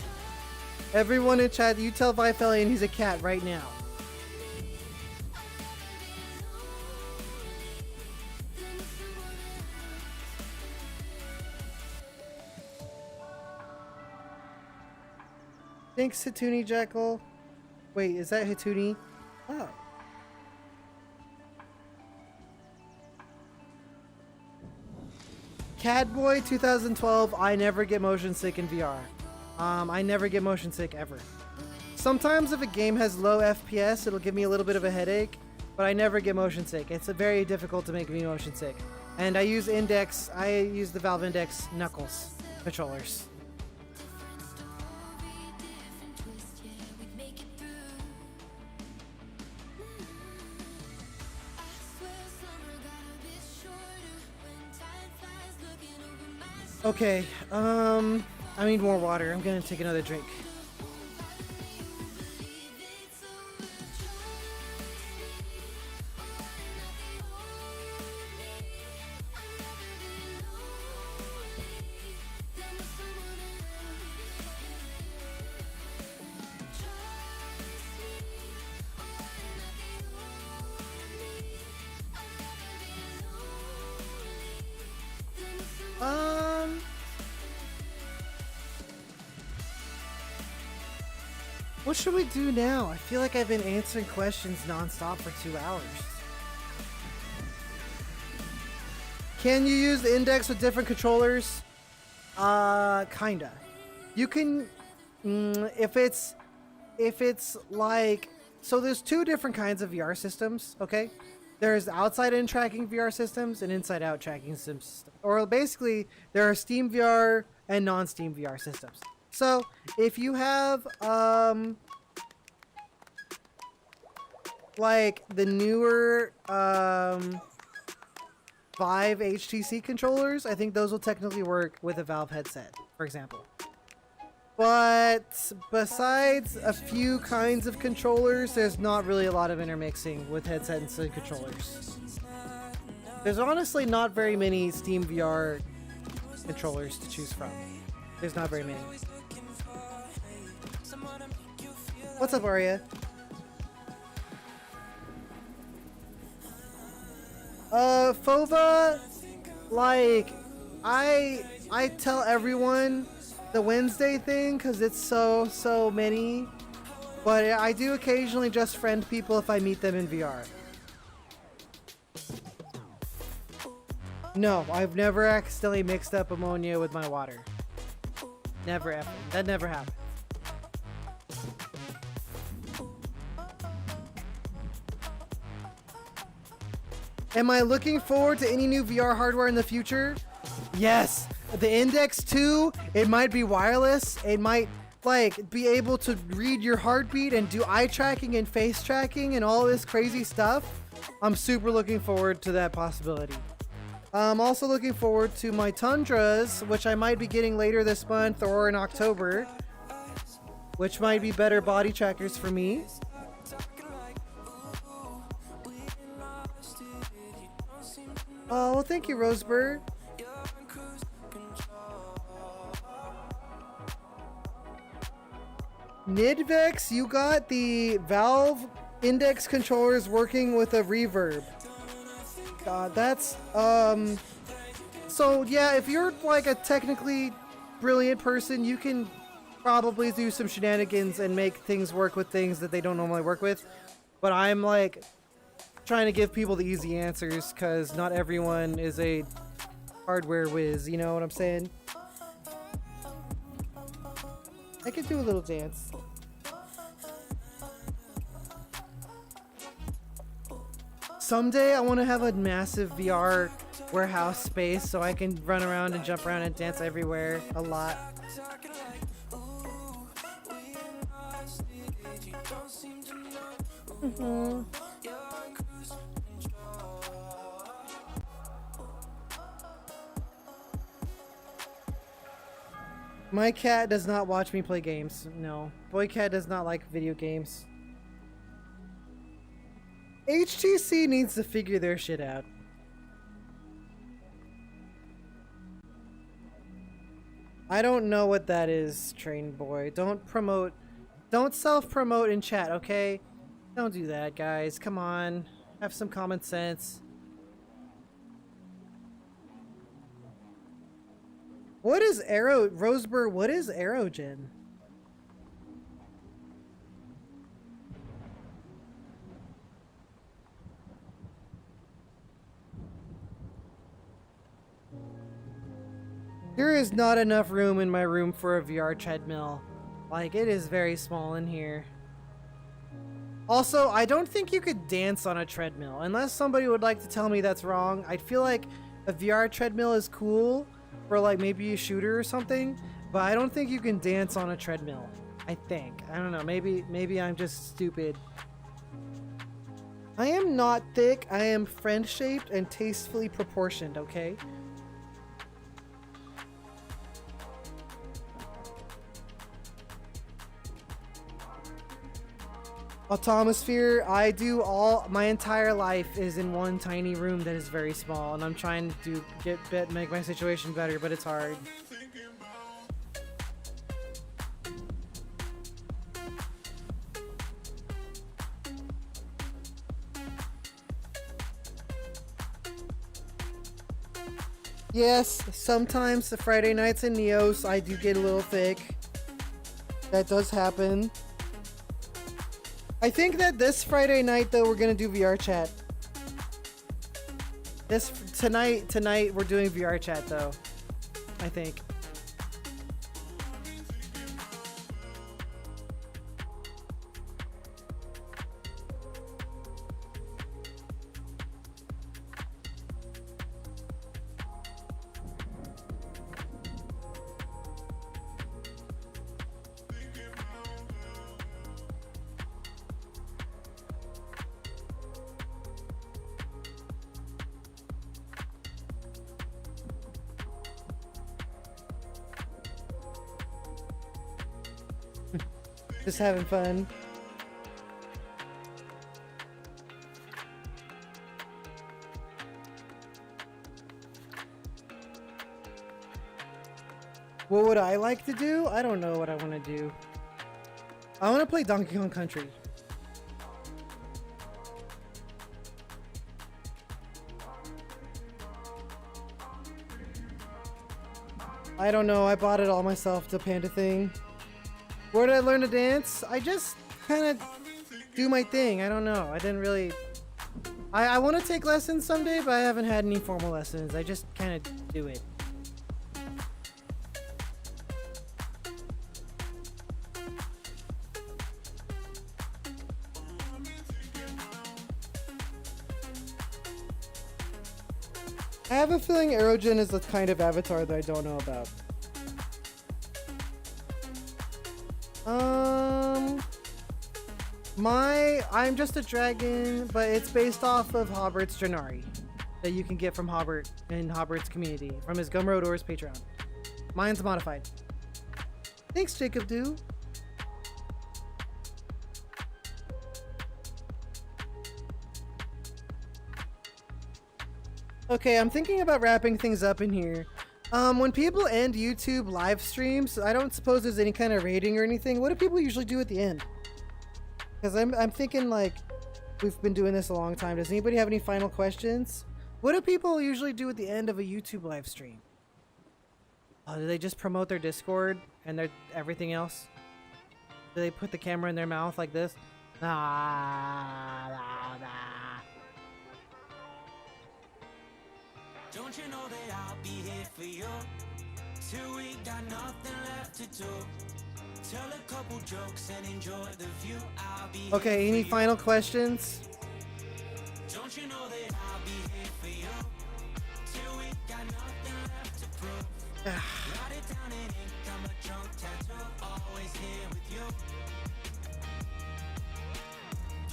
Everyone in chat, you tell Vifelian he's a cat right now. Thanks, Hituni Jackal. Wait, is that Hituni? Oh. Catboy 2012, I never get motion sick in VR. I never get motion sick ever. Sometimes if a game has low FPS, it'll give me a little bit of a headache, but I never get motion sick. It's very difficult to make me motion sick. And I use the Valve Index Knuckles controllers. Okay, I need more water. I'm gonna take another drink. What should we do now? I feel like I've been answering questions nonstop for 2 hours. Can you use the index with different controllers? Kinda. You can, if it's like, so there's 2 different kinds of VR systems, okay? There's outside-in tracking VR systems and inside-out tracking systems. Or basically, there are Steam VR and non-Steam VR systems. So, if you have, like the newer, Vive HTC controllers, I think those will technically work with a Valve headset, for example. But besides a few kinds of controllers, there's not really a lot of intermixing with headsets and controllers. There's honestly not very many Steam VR controllers to choose from. There's not very many. What's up, Arya? Fova, like, I tell everyone the Wednesday thing because it's so many, but I do occasionally just friend people if I meet them in VR. No, I've never accidentally mixed up ammonia with my water. Never ever. That never happened. Am I looking forward to any new VR hardware in the future? Yes. The Index 2, it might be wireless. It might like be able to read your heartbeat and do eye tracking and face tracking and all this crazy stuff. I'm super looking forward to that possibility. I'm also looking forward to my Tundras, which I might be getting later this month or in October, which might be better body trackers for me. Oh, well, thank you, Rosebird. Nidvex, you got the Valve Index controllers working with a reverb. God, that's so yeah, if you're like a technically brilliant person, you can probably do some shenanigans and make things work with things that they don't normally work with. But I'm like trying to give people the easy answers because not everyone is a hardware whiz, you know what I'm saying? I could do a little dance. Someday I want to have a massive VR warehouse space so I can run around and jump around and dance everywhere a lot. My cat does not watch me play games. No. Boy cat does not like video games. HTC needs to figure their shit out. I don't know what that is, Train Boy. Don't promote. Don't self-promote in chat, okay? Don't do that, guys. Come on. Have some common sense. What is Aero... Rosebird, what is Aerogen? There is not enough room in my room for a VR treadmill. Like, it is very small in here. Also, I don't think you could dance on a treadmill. Unless somebody would like to tell me that's wrong. I feel like a VR treadmill is cool for like maybe a shooter or something, but I don't think you can dance on a treadmill. I think. I don't know. Maybe I'm just stupid. I am not thick. I am friend-shaped and tastefully proportioned, okay? Automosphere, I do all, my entire life is in one tiny room that is very small, and I'm trying to make my situation better, but it's hard. Yes, sometimes the Friday nights in Neos, I do get a little thick. That does happen. I think that this Friday night, though, we're gonna do VRChat. Tonight we're doing VRChat, though. I think. Just having fun. What would I like to do? I don't know what I want to do. I want to play Donkey Kong Country. I don't know. I bought it all myself, the panda thing. Where did I learn to dance? I just kind of do my thing. I don't know. I didn't really... I want to take lessons someday, but I haven't had any formal lessons. I just kind of do it. I have a feeling Erogen is the kind of avatar that I don't know about. I'm just a dragon, but it's based off of Hobbert's Drenari that you can get from Hobbert in Hobbert's community from his Gumroad or his Patreon. Mine's modified. Thanks, Jacob Do. Okay, I'm thinking about wrapping things up in here. When people end YouTube live streams, I don't suppose there's any kind of rating or anything. What do people usually do at the end? Because I'm thinking, like, we've been doing this a long time. Does anybody have any final questions? What do people usually do at the end of a YouTube live stream? Do they just promote their Discord and their everything else? Do they put the camera in their mouth like this? Don't you know that I'll be here for you till we got nothing left to do? Tell a couple jokes and enjoy the view. I'll be okay, any final questions? Don't you know that I'll be here for you till we got nothing left to prove? Write it down in ink, I'm a drunk tattoo, always here with you.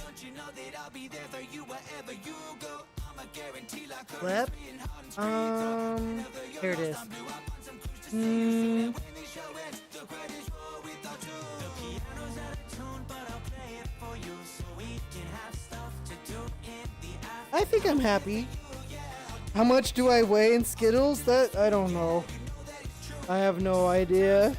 Don't you know that I'll be there for you wherever you go? Clip. Here it is. I think I'm happy. How much do I weigh in Skittles? That I don't know. I have no idea.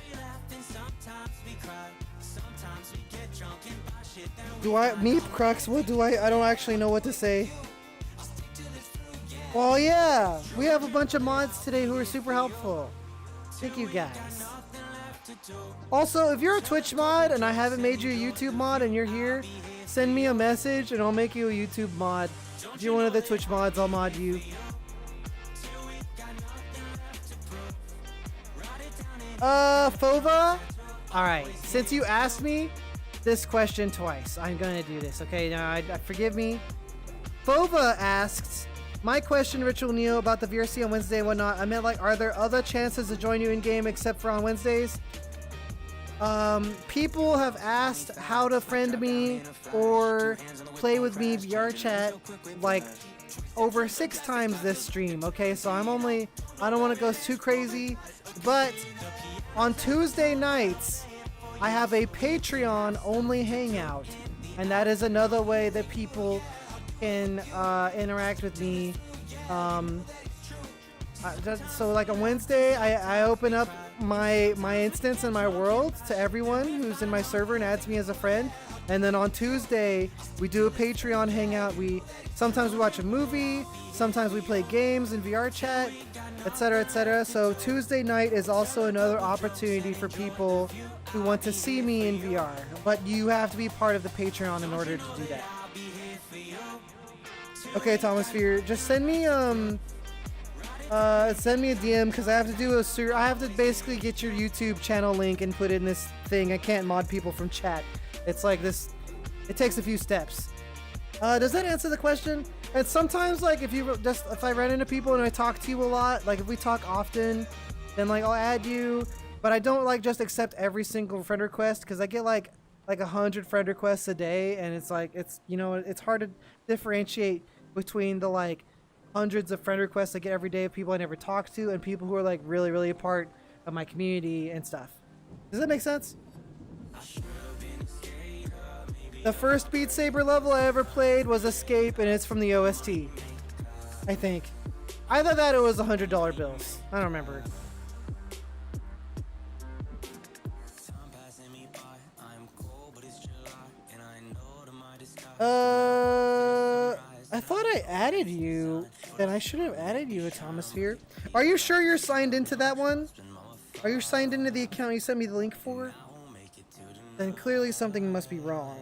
Do I Meep Crux? What do I don't actually know what to say. Well, yeah, we have a bunch of mods today who are super helpful. Thank you guys. Also, if you're a Twitch mod and I haven't made you a YouTube mod and you're here, send me a message and I'll make you a YouTube mod. If you're one of the Twitch mods, I'll mod you. Fova? Alright, since you asked me this question twice, I'm gonna do this, okay? Now, forgive me. Fova asked, my question, RitualNeo, about the VRC on Wednesday and whatnot. I meant, like, are there other chances to join you in game except for on Wednesdays? People have asked how to friend me or play with me VRChat, like, over 6 times this stream, okay? So I don't want to go too crazy, but on Tuesday nights, I have a Patreon-only hangout, and that is another way that people can interact with me. So like on Wednesday, I open up my instance in my world to everyone who's in my server and adds me as a friend. And then on Tuesday, we do a Patreon hangout. Sometimes we watch a movie, sometimes we play games in VRChat, etc., etc. So Tuesday night is also another opportunity for people who want to see me in VR. But you have to be part of the Patreon in order to do that. Okay, Thomas Fear, just send me a DM because I have to basically get your YouTube channel link and put it in this thing. I can't mod people from chat. It's like this. It takes a few steps. Does that answer the question? And sometimes, like, if I run into people and I talk to you a lot, like if we talk often, then like I'll add you. But I don't like just accept every single friend request because I get like 100 friend requests a day, and it's like it's hard to differentiate between the like hundreds of friend requests I get every day of people I never talk to and people who are like really, really a part of my community and stuff. Does that make sense? The first Beat Saber level I ever played was Escape, and it's from the OST. I think. Either that or it was $100 bills. I don't remember. I thought I added you, and I should have added you, Atomosphere. Are you sure you're signed into that one? Are you signed into the account you sent me the link for? Then clearly something must be wrong.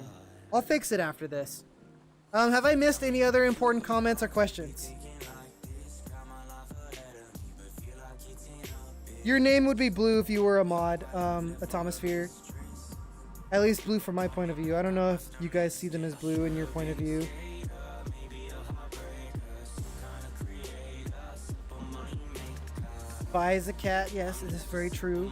I'll fix it after this. Have I missed any other important comments or questions? Your name would be blue if you were a mod, Atomosphere. At least blue from my point of view. I don't know if you guys see them as blue in your point of view. Buys a cat. Yes, it is very true.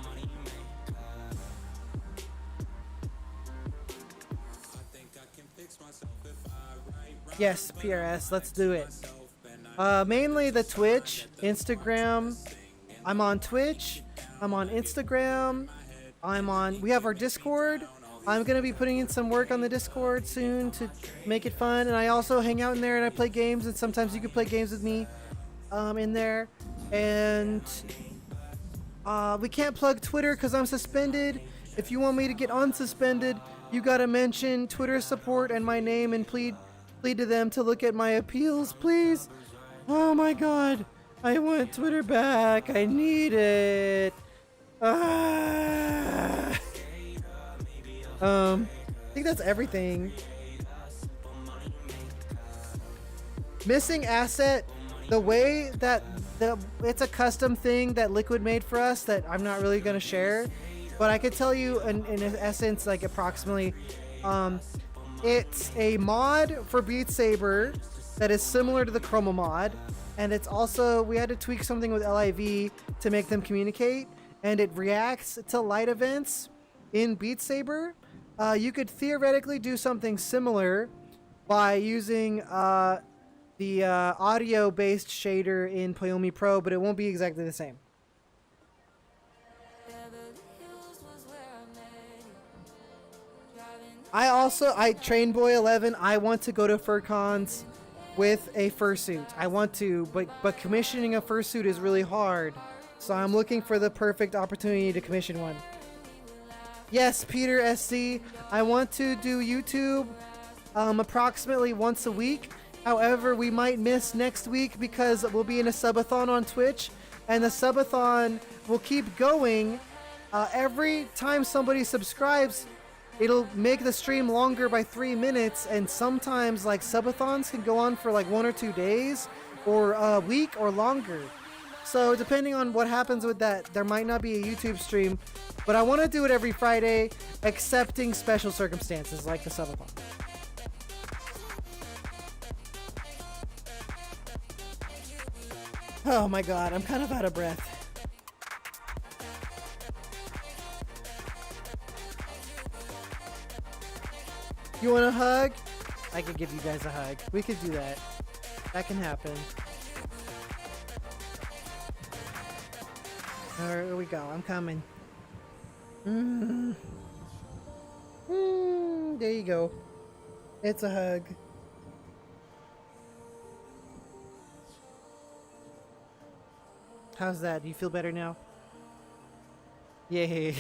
Yes, PRS, let's do it. Mainly the Twitch, Instagram. I'm on Twitch. I'm on Instagram. We have our Discord. I'm going to be putting in some work on the Discord soon to make it fun. And I also hang out in there and I play games. And sometimes you can play games with me in there. And we can't plug Twitter because I'm suspended. If you want me to get unsuspended, you got to mention Twitter support and my name and plead to them to look at my appeals, please. Oh my god. I want Twitter back. I need it. I think that's everything. Missing asset. The way that it's a custom thing that Liquid made for us that I'm not really going to share. But I could tell you in essence, like approximately, it's a mod for Beat Saber that is similar to the Chroma mod. And it's also, we had to tweak something with LIV to make them communicate. And it reacts to light events in Beat Saber. You could theoretically do something similar by using the audio-based shader in Poyomi Pro, but it won't be exactly the same. Trainboy11, I want to go to FurCons with a fursuit. I want to, but commissioning a fursuit is really hard. So I'm looking for the perfect opportunity to commission one. Yes, Peter SC, I want to do YouTube approximately once a week. However, we might miss next week because we'll be in a subathon on Twitch, and the subathon will keep going. Every time somebody subscribes, it'll make the stream longer by 3 minutes, and sometimes like subathons can go on for like 1 or 2 days or a week or longer. So depending on what happens with that, there might not be a YouTube stream, but I want to do it every Friday, excepting special circumstances like the subathon. Oh my god, I'm kind of out of breath. You want a hug? I could give you guys a hug. We could do that. That can happen. Alright, here we go. I'm coming. There you go. It's a hug. How's that? Do you feel better now? Yay.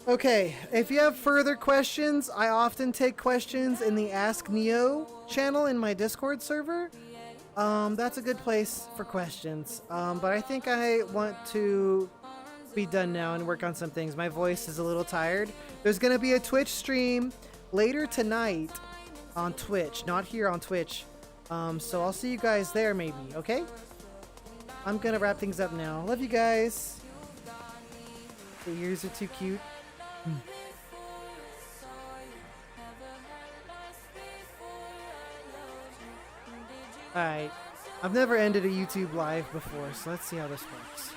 Okay, if you have further questions, I often take questions in the Ask Neo channel in my Discord server. That's a good place for questions. But I think I want to be done now and work on some things. My voice is a little tired. There's gonna be a Twitch stream later tonight on Twitch, not here on Twitch. So I'll see you guys there maybe, okay? I'm gonna wrap things up now. Love you guys. The ears are too cute. Alright. I've never ended a YouTube live before, so let's see how this works.